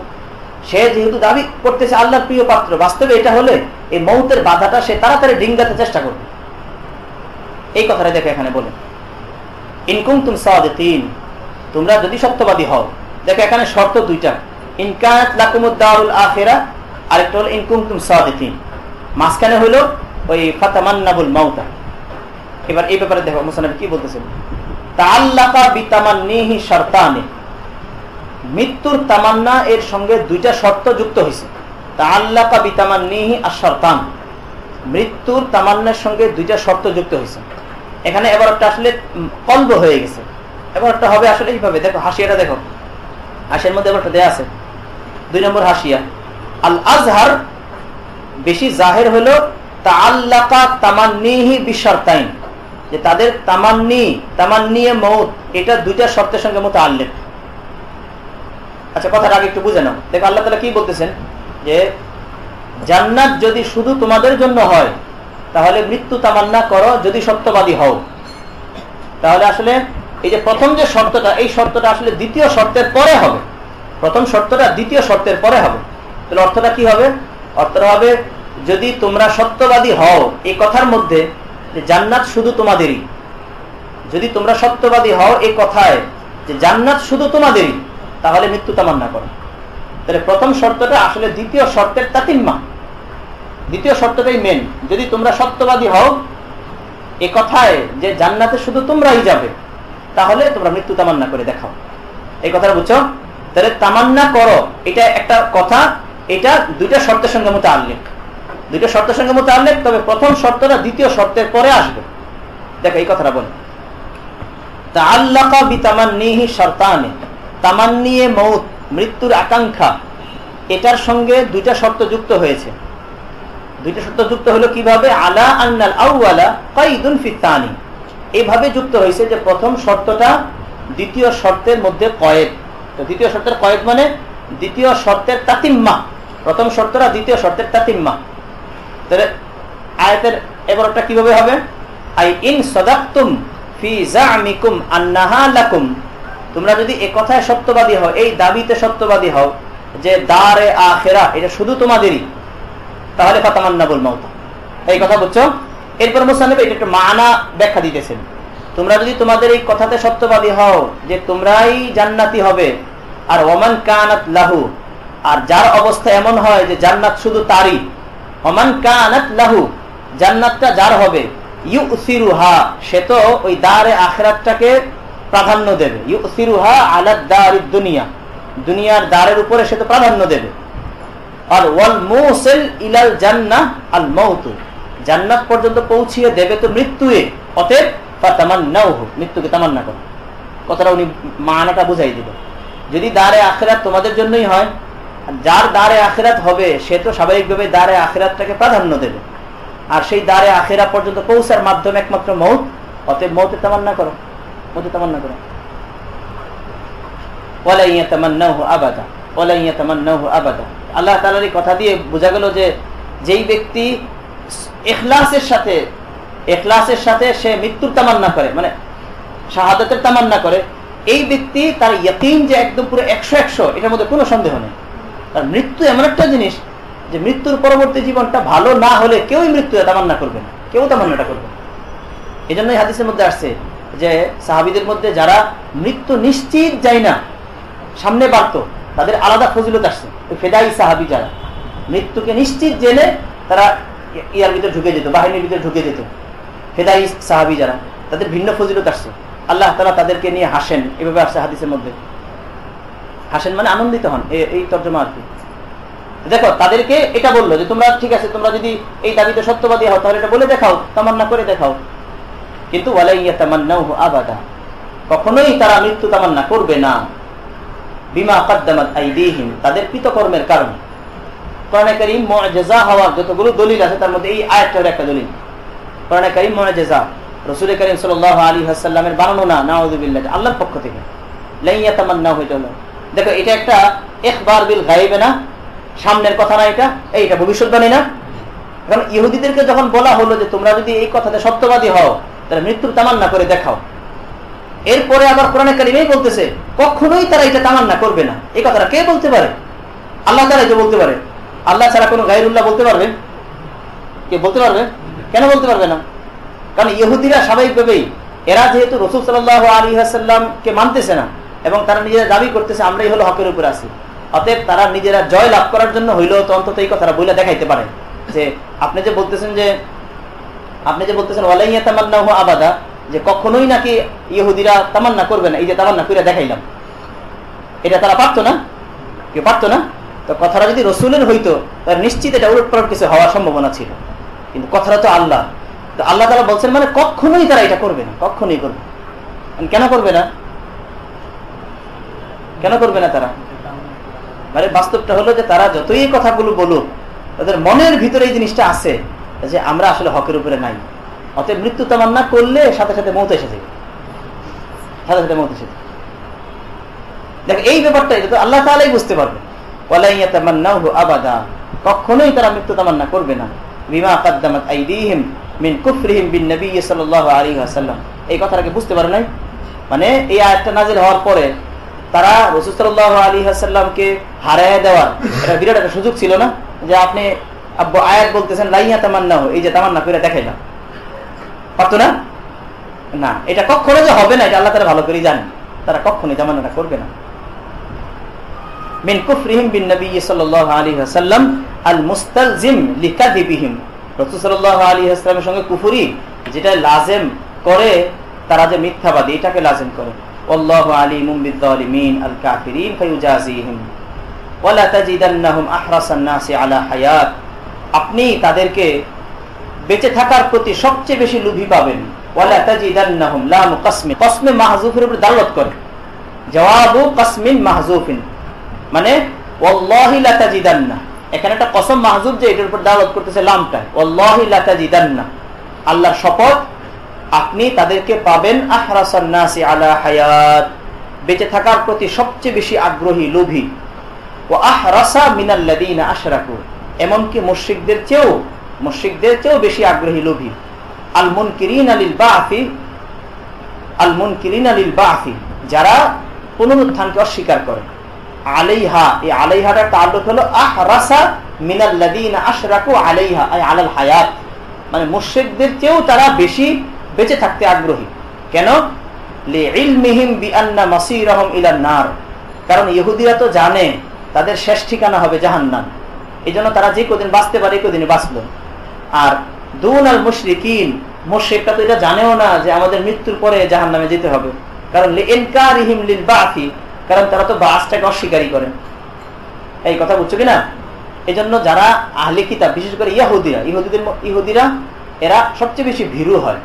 সে যেহেতু দাবি করতেছে আল্লাহর প্রিয় পাত্র, বাস্তবে এটা হলে এই মৌতের বাধাটা সে তাড়াতাড়ি ডিঙ্গাতে চেষ্টা করবে। এই কথাটা দেখো এখানে বলে, ইন কুনতুম সাদিকিন, তোমরা যদি সত্যবাদী হও। দেখো এখানে শর্ত দুইটা, ইন কানাত লাকুমুদ দারুল আখিরাহ, আরেকটা হলো ইন কুনতুম সাদিকিন। মাঝখানে হলো ওই ফাতামান্নাবুল মাউতা। এবার এই ব্যাপারে দেখো মুসান্নিফ কি বলতেছেন, তাআল্লাকা বিতামান্নিহি শারতানি, মৃত্যুর তামান্না এর সঙ্গে দুইটা শর্ত যুক্ত হয়েছে। তাআল্লাকা বিতামান্নিহি আশ-শারতান, মৃত্যুর তামান্নার সঙ্গে দুইটা শর্ত যুক্ত হয়েছে। এখানে এবার একটা আসলে কলব হয়ে গেছে, এবার একটা হবে আসলে এইভাবে। দেখো হাসিয়াটা দেখো, হাসিয়ার মধ্যে এবার একটা দেয়া আছে 2 নম্বর হাসিয়া। আল আজহার বেশি জাহের হলো তাআল্লাকা তামান্নিহি বিশারতাইন, যে তাদের তামান্নিয়ে মউত এটা দুইটা শর্তের সঙ্গে মুতাআল্লিক। আচ্ছা কথাটা আগে একটু বুঝে নাও। দেখো আল্লাহ তাআলা কি বলতেছেন, যে জান্নাত যদি শুধু তোমাদের জন্য হয় তাহলে মৃত্যু তামান্না করো যদি সত্যবাদী হও। তাহলে আসলে এই যে প্রথম যে শর্তটা, এই শর্তটা আসলে দ্বিতীয় শর্তের পরে হবে। প্রথম শর্তটা দ্বিতীয় শর্তের পরে হবে। তাহলে অর্থটা কি হবে? অর্থটা হবে যদি তোমরা সত্যবাদী হও এই কথার মধ্যে যে জান্নাত শুধু তোমাদেরই, যদি তোমরা সত্যবাদী হও এই কথায় যে জান্নাত শুধু তোমাদেরই, তাহলে মৃত্যু তামান্না করো। তাহলে প্রথম শর্তটা আসলে দ্বিতীয় শর্তের তাতিম্মা, দ্বিতীয় শর্তটাই মেন। যদি তোমরা সত্যবাদী হও এ কথায় যে জান্নাতে শুধু তোমরাই যাবে, তাহলে তোমরা মৃত্যু তামান্না করে দেখাও। এই কথাটা বুঝছো? তাহলে তামান্না করো এটা একটা কথা, এটা দুইটা শর্তের সঙ্গে মুতাআল্লিক, দুইটা শর্তের সঙ্গে মুতাআল্লিক। তবে প্রথম শর্তটা দ্বিতীয় শর্তের পরে আসবে। দেখো এই কথাটা বল, তাআল্লাকা বিতামান্নিহি শারতানি, তামান্নিয়ে মউত মৃত্যুর আকাঙ্ক্ষা, এটার সঙ্গে দুইটা শর্ত যুক্ত হয়েছে। দুইটা শর্ত যুক্ত হলো কিভাবে? আলা আন্নাল আউয়ালা কাইদুন ফি তানি, এইভাবে যুক্ত হয়েছে যে প্রথম শর্তটা দ্বিতীয় শর্তের মধ্যে কয়েদ। তো দ্বিতীয় শর্তের কয়েদ মানে দ্বিতীয় শর্তের তাতিম্মা, প্রথম শর্তটা দ্বিতীয় শর্তের তাতিম্মা। তাহলে আয়াতের এবারটা কিভাবে হবে? আই ইন সাদাকতুম ফি জামিকুম আন্নাহা লাকুম, তোমরা যদি এই কথায় সত্যবাদী হও, এই দাবিতে সত্যবাদী হও যে দারে আখিরাহ এটা শুধু তোমাদেরই, তাহলে ফাতামান্নাবুল মাউত। এই কথা বুঝছো? এরপর মুসান্নিফ এটা একটু মানা ব্যাখ্যা দিতেছেন। তোমরা যদি তোমাদের এই কথাতে সত্যবাদী হও যে তোমরাই জান্নাতি হবে, আর ওমান কানাত লাহু, আর যার অবস্থা এমন হয় যে জান্নাত শুধু তারই, ওমান কানাত লাহু, জান্নাতটা যার হবে, ইউসিরুহা, সে তো ওই দারে আখিরাতটাকে প্রাধান্য দেবে, ইউসিরুহা আলা দারিদ দুনিয়া, দুনিয়ার দারের উপরে সে তো প্রাধান্য দেবে। আর ওয়াল মুসিল ইলাল জান্নাহ আল মাউত, জান্নাত পর্যন্ত পৌঁছিয়ে দেবে তো মৃত্যুয়ে, অতএব ফাতামান্নাহু, মৃত্যুকে তামান্না করো। কথাটা উনি মানাটা বুঝাই দিল। যদি দারে আখিরাত তোমাদের জন্যই হয়, যার দারে আখিরাত হবে সে তো স্বাভাবিকভাবে দারে আখিরাতটাকে প্রাধান্য দেবে, আর সেই দারে আখিরাত পর্যন্ত পৌঁছার মাধ্যম একমাত্র মউত, অতএব মউতে তামান্না করো, মউতে তামান্না করো। ওয়ালা ইয়াতামান্নাহু আবাদা, ওয়ালা ইয়াতামান্নাহু আবাদা। আল্লাহ তাআলার এই কথা দিয়ে বোঝা গেল যে যেই ব্যক্তি ইখলাসের সাথে সে মৃত্যুর তামান্না করে, মানে শাহাদাতের তামান্না করে, এই ব্যক্তি তার ইয়াকিন যে একদম পুরো 100 এটার মধ্যে কোনো সন্দেহ নেই। তার মৃত্যু এমন একটা জিনিস যে মৃত্যুর পরবর্তী জীবনটা ভালো না হলে কেউই মৃত্যু তামান্না করবে না, কেউ তামান্নাটা করবে না। এই জন্যই হাদিসের মধ্যে আসছে যে সাহাবীদের মধ্যে যারা মৃত্যু নিশ্চিত যায় না, সামনে বাড়তো, তাদের আলাদা ফজিলত আসছে। ফেদাই সাহাবি যারা মৃত্যুকে নিশ্চিত জেনে তারা ইয়ার ভিতরে ঢুকে যেত, বাহিনীর ভিতরে ঢুকে যেত, ফেদাই সাহাবি যারা, তাদের ভিন্ন ফজিলত আসছে। আল্লাহ তাআলা তাদেরকে নিয়ে হাসেন, এভাবে আসছে হাদিসের মধ্যে। হাসেন মানে আনন্দিত হন, এই তর্জমা আর কি। দেখো তাদেরকে এটা বললো যে তোমরা ঠিক আছে, তোমরা যদি এই দাবিতে সত্যবাদী হও তাহলে এটা বলে দেখাও, তামান্না করে দেখাও। কিন্তু ওয়ালা ইয়াতামান্নাহু আবাদা, কখনোই তারা মৃত্যু তামান্না করবে না। বিমা কাদ্দামাত আইদিহিম, তাদের কৃতকর্মের কারণে। কোরআনে কারীম মুআজিজা হওয়ার যতগুলো দলিল আছে তার মধ্যে এই আয়াতটার একটা দলিল। কোরআনে কারীম মুআজিজা, রাসূল কারীম সাল্লাল্লাহু আলাইহি ওয়াসাল্লামের বানানো না, নাউযুবিল্লাহ, আল্লাহর পক্ষ থেকে। লা ইয়াতামান্নাহু, দেখো এটা একটা ইখবার বিল গায়বে না, সামনের কথা না, এটা ভবিষ্যৎবাণী না। কারণ ইহুদিদেরকে যখন বলা হলো যে তোমরা যদি এই কথাতে সত্যবাদী হও তাহলে মৃত্যুর তামান্না করে দেখাও, এরপরে আবার কোরআনে কারীমেই বলতেছে কখনোই তারা এটা তামান্না করবে না। এই কথাটা কে বলতে পারে? আল্লাহ তাআলাই তো বলতে পারে। আল্লাহ ছাড়া কোনো গায়রুল্লাহ বলতে পারবে? কে বলতে পারবে? কেন বলতে পারবে না? কারণ ইহুদিরা স্বাভাবিকভাবেই, এরা যেহেতু রাসূল সাল্লাল্লাহু আলাইহি ওয়াসাল্লামকে মানতেছে না এবং তারা নিজেরা দাবি করতেছে আমরাই হলো হকের উপর আছি, অতএব তারা নিজেরা জয় লাভ করার জন্য হইলেও তো অন্তত এই কথাটা বলে দেখাইতে পারে যে আপনি যে বলতেছেন ওয়ালা ইয়াতামান্নাহু আবাদা, যে কখনোই নাকি ইহুদিরা তামান্না করবে না, এই যে তামান্না করে দেখাইলাম, এটা তারা পারতো না? কেউ পারতো না? তো কথাটা যদি রসুলের হইতো তার নিশ্চিত এটা উলটপালট কিছু হওয়ার সম্ভাবনা ছিল, কিন্তু কথাটা তো আল্লাহ। তো আল্লাহ তাআলা বলছেন মানে কখনোই তারা এটা করবে না, কখনোই করবে। কেন করবে না? কেন করবে না তারা? মানে বাস্তবটা হলো যে তারা যতই এই কথাগুলো বলুক, তাদের মনের ভিতরে এই জিনিসটা আছে যে আমরা আসলে হকের উপরে নাই, অতএব মৃত্যু তামান্না করলে সাথে সাথে মৌত এসে যাবে, সাথে সাথে মৌত এসে যাবে। দেখো এই ব্যাপারটা এটা তো আল্লাহ তাআলাই বুঝতে পারবে। ওয়ালা ইয়াতামান্নাহু আবাদা, কখনোই তারা মৃত্যু তামান্না করবে না। বিমা কাদ্দামাত আইদিহিম মিন কুফরিহিম বিন নবী সাল্লাল্লাহু আলাইহি ওয়াসাল্লাম, এই কথাটাকে বুঝতে পারে নাই। মানে এই আয়াতটা নাযিল হওয়ার পরে তারা রাসূল সাল্লাল্লাহু আলাইহি ওয়াসাল্লামকে হারায় দেওয়ার এটা বিরাট একটা সুযোগ ছিল না, যে আপনি আয়াত বলতেছেন লা ইয়াতামান্নাহু, এই যে তামান্না করে দেখাইলাম, পারতো না? না, এটা কখনো যে হবে না এটা আল্লাহ তাআলা ভালো করে জানেন, তারা কখনোই তামান্নাটা করবে না। মিন কুফরিহিম বিন নবী সাল্লাল্লাহু আলাইহি ওয়াসাল্লাম আল মুস্তালজিম লিকাযিবিহিম, রাসূল সাল্লাল্লাহু আলাইহি ওয়াসাল্লামের সঙ্গে কুফরি যেটা লাজিম করে, তারা যে মিথ্যাবাদী এটাকে লাজিম করে। আল্লাহু আলিমুম বিয-যালিমিন আল কাফিরিন ফায়ুজাযিহিম ওয়ালা তাজিদান্নাহুম আহরাসান নাসি আলা হায়াত, আপনি তাদেরকে বেঁচে থাকার প্রতি সবচেয়ে বেশি লোভী পাবেন। ওয়ালা তাজিদান্নাহুম, লাম কসমে, কসমে মাহযুফের উপর দালালত করে, জওয়াবু কসমিন মাহযুফিন, মানে ওয়াল্লাহি লা তাজিদান্না, এখানে একটা কসম মাহযুফ যে এটার উপর দালালত করতেছে লামটা, ওয়াল্লাহি লা তাজিদান্না, আল্লাহর শপথ আপনি তাদেরকে পাবেন আহরাসান নাসি আলা হায়াত, বেঁচে থাকার প্রতি সবচেয়ে বেশি আগ্রহী, লোভী। ওয়া আহরাসা মিনাল্লাযিনা আশরাকু, এমনকি মুশরিকদের চেয়েও বেশি আগ্রহী, লোভী। আল মুনকিরিনা লিল বা'থি, আল মুনকিরিনা লিল বা'থি, যারা পুনরুত্থানকে অস্বীকার করে। আলাইহা, এই আলাইহার তাআল্লুক হলো আহরাসা মিনাল্লাযিনা আশরাকু আলাইহা, আই আলাল হায়াত, মানে মুশরিকদের চেয়েও তারা বেশি বেঁচে থাকতে আগ্রহী। কেন? লিইলমিহিম বিআন্না মাসীরাহুম ইলান নার, কারণ ইহুদিরা তো জানে তাদের শেষ ঠিকানা হবে জাহান্নাম, এজন্য তারা যে কদিন বাঁচতে পারে কদিনই বাঁচলো। আর দুনাল মুশরিকিন, মুশরিকরা তো এটা জানেও না যে আমাদের মৃত্যুর পরে জাহান্নামে যেতে হবে, কারণ লিইনকারিহিম লিল বা'থি, কারণ তারা তো বাসটাকে অস্বীকারই করে। এই কথা বুঝছো কিনা? এজন্য যারা আহলে কিতাব, বিশেষ করে ইহুদিরা এরা সবচেয়ে বেশি ভীরু হয়।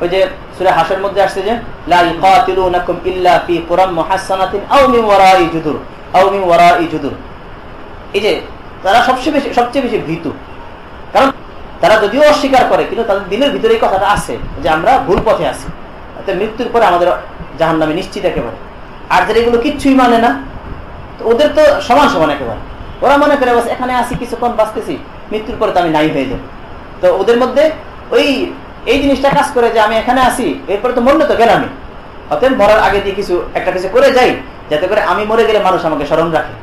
ওই যে সূরা হাশরের মধ্যে আসছে যে লা ইকাতিলুনাকুম ইল্লা ফি কুরাম মুহাসসানাতিন আও মিন ওয়ারাই জুদুর, আও মিন ওয়ারাই জুদুর, এই যে তারা সবচেয়ে বেশি ভীতু, কারণ তারা যদিও অস্বীকার করে কিন্তু তাদের দিলের ভিতরে এই কথাটা আছে যে আমরা ভুল পথে আছি, মৃত্যুর পরে আমাদের জাহান্নামে নিশ্চিত একেবারে। আর যারা এগুলো কিচ্ছুই মানে না, তো ওদের তো সমান সমান একেবারে, ওরা মনে করে বাস এখানে আসি, কিছুক্ষণ বাঁচতেছি, মৃত্যুর পরে তো আমি নাই হয়ে যাব। তো ওদের মধ্যে এই জিনিসটা কাজ করে যে আমি এখানে আসি, এরপরে তো মরলে তো গেলামই, অতএব মরার আগে দিয়ে একটা কিছু করে যাই, যাতে করে আমি মরে গেলে মানুষ আমাকে স্মরণ রাখে।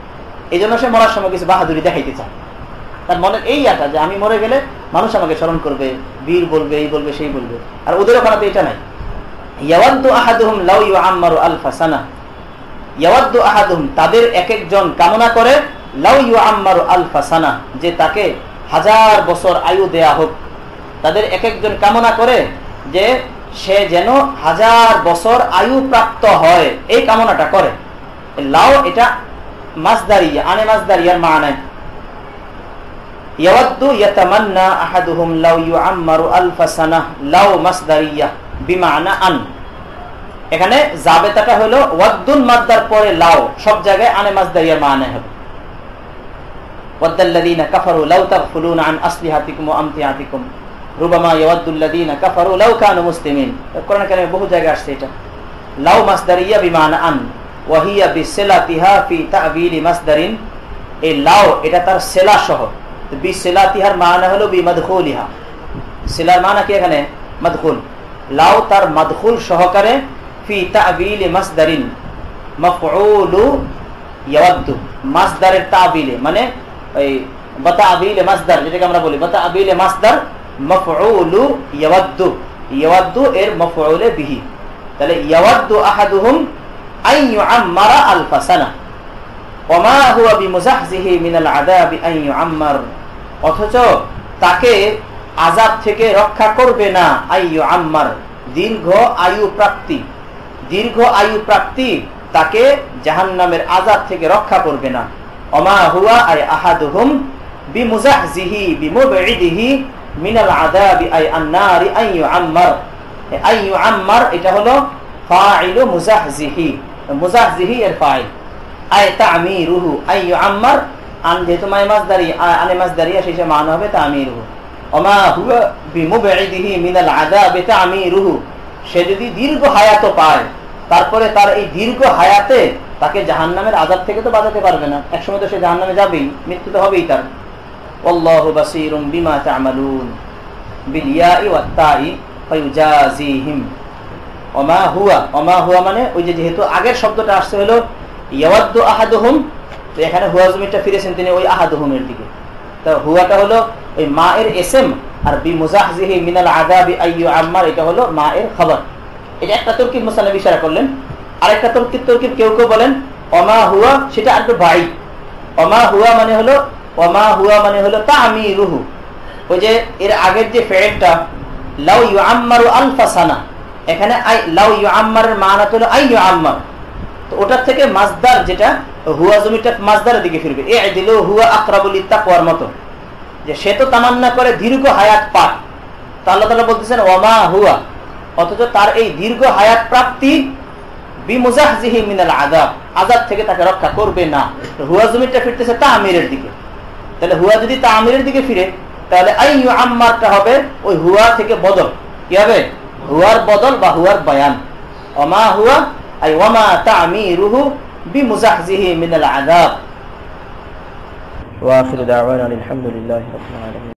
এই জন্য সে মরার সময় কিছু বাহাদুরি দেখাইতে চায়, তার মনের এই আশা যে আমি মরে গেলে মানুষ আমাকে স্মরণ করবে, বীর বলবে, এই বলবে, সেই বলবে। আর ওদের ওখানে তো এটা নাই। ইয়াওয়াদু আহাদুহুম লাউ ইউআম্মারু আলফা সানা, ইয়াওয়াদ্দু আহাদুহুম, তাদের এক একজন কামনা করে, লাউ ইউআম্মারু আলফা সানা, যে তাকে 1000 বছর আয়ু দেয়া হোক। তাদের এক একজন কামনা করে যে সে যেন 1000 বছর আয়ু প্রাপ্ত হয়, এই কামনাটা করে। লাউ এটা মাসদারিয়া, আনে মাসদারিয়ার মানে ইয়াওয়াদ্দু ইয়াতামান্না আহাদুহুম লাউ ইউআম্মারু আলফা সানাহ, লাউ মাসদারিয়া বিমানা আন। এখানে জাবেতাটা হলো ওয়াদ্দুন মাদ্দার পরে লাউ, সব জায়গায় আনে মাসদারিয়ার মানে হবে। ওয়াদ্দাল্লাযীনা কাফারু লাউ তাগফুলুনা আন আসলিহাতিকুম ওয়া আমতিআতিকুম রুবামা ইয়াওয়াদ্দুল্লাযীনা কাফারু লাউ কানু মুসলিমিন। কোরআন কারিমে বহু জায়গায় আসছে এটা। লাউ মাসদারিয়া বিমানা আন ওয়া হিয়া বিসিলাতিহা ফি তা'বিলি মাসদারিন। এই লাউ এটা তার সেলা সহ, বিসিলাতিহার মানে হলো বিমাদখুলিহা। সিলার মানে কি এখানে মাদখুল। লাউ তার মাদখুল সহকারে ফি তা'বিলি মাসদারিন, মাফউলু ইয়াওয়াদ্দু, মাসদারের তা'বিলে মানে এই বাতা'বিলে মাসদার, যেটাকে আমরা বলি বাতা'বিলে মাসদার, মাফউলু ইয়াওয়াদ্দু, ইয়াওয়াদ্দু এর মাফউলে বিহি। তাহলে ইয়াওয়াদ্দু আহাদুহুম আন ইউআম্মারা আলফা সানা ওয়া মা হুয়া বিমুজাহজিহি মিনাল আযাবি আন ইউআম্মার, অথচ তাকে আযাব থেকে রক্ষা করবে না আন ইউআম্মার, দীর্ঘ আয়ু প্রাপ্তি, দীর্ঘ আয়ু প্রাপ্তি তাকে জাহান্নামের আযাব থেকে রক্ষা করবে না। ওমা হুয়া আই আহাদুহুম বিমুজাহজিহি বিমুবঈদিহি মিনাল আযাবি আই আন-নারি আন ইউআম্মার। আই ইউআম্মার এটা হলো ফাইলু মুজাহজিহি, মুজাহজিহি এর ফাইল, আই তা'মিরুহু আই ইউআম্মার, আন যেহেতু মাই মাসদারি, আনে মাসদারি সেই হিসেবে মানা হবে তা'মিরুহু। ওমা হুয়া বিমুবঈদিহি মিনাল আযাবি তা'মিরুহু, সে যদি দীর্ঘ হায়াত পায়, তারপরে তার এই দীর্ঘ হায়াতে তাকে জাহান্নামের আযাব থেকে তো বাঁচাতে পারবে না, একসময় তো সে জাহান্নামে যাবেই, মৃত্যু তো হবেই তার। আল্লাহু বাসীরুম বিমা তা'মালুন বিল ইয়াই ওয়াত তাই ফায়ুজাজিহিম। ওমা হুয়া, ওমা হুয়া মানে ওই যে যেহেতু আগের শব্দটা আসছে হলো ইয়াওয়াদ্দু আহাদুহুম, তো এখানে হুয়া জমিরটা ফিরেছেন তিনি ওই আহাদুহুমের দিকে। তো হুয়াটা হলো ওই মা এর ইসম, আর বিমুজাহজিহি মিনাল আযাবি আই ইউআম্মার এটা হলো মা এর খবর। এটা একটা তরকিব মুসান্নিফ ইশারা করলেন। আরেকটা তরকিব কেউ কেউ বলেন ওমা হুয়া, সেটা একটু বাই। ওমা হুয়া মানে হলো, ওমা হুয়া মানে হলো তা'মিরুহু, ওই যে এর আগের যে ফেলটা লাউ ইউআম্মারু আলফা সানা, এখানে আই লাউ ইউআম্মারের মানা হলো আই ইউআম্মার, তো ওটার থেকে মাসদার যেটা হুয়া জমিটা মাসদারের দিকে ফিরবে। ইদিলু হুয়া আকরাবু লিত্তাকওয়ার মতো, যে সে তো তামান্না করে দীর্ঘ হায়াত পাক, তা আল্লাহ তাআলা বলতেছেন ওমা হুয়া, অথচ তার এই দীর্ঘ হায়াত প্রাপ্তি বিমুজাহজিহি মিনাল আযাব, আযাব থেকে তাকে রক্ষা করবে না। হুয়া জমিটা ফিরতেছে তা'মিরের দিকে, তাহলে হুয়া যদি তা'মিরের দিকে ফিরে তাহলে আই ইউআম্মারটা হবে ওই হুয়া থেকে বদল, কি হবে হুয়ার বদল বা হুয়ার বয়ান। ওমা হুয়া আই ওয়ামা তা'মিরুহু বিমুজাহজিহি মিনাল আযাব। ওয়া আখিরু দাওয়ানা আলহামদুলিল্লাহি রাব্বিল আলামিন।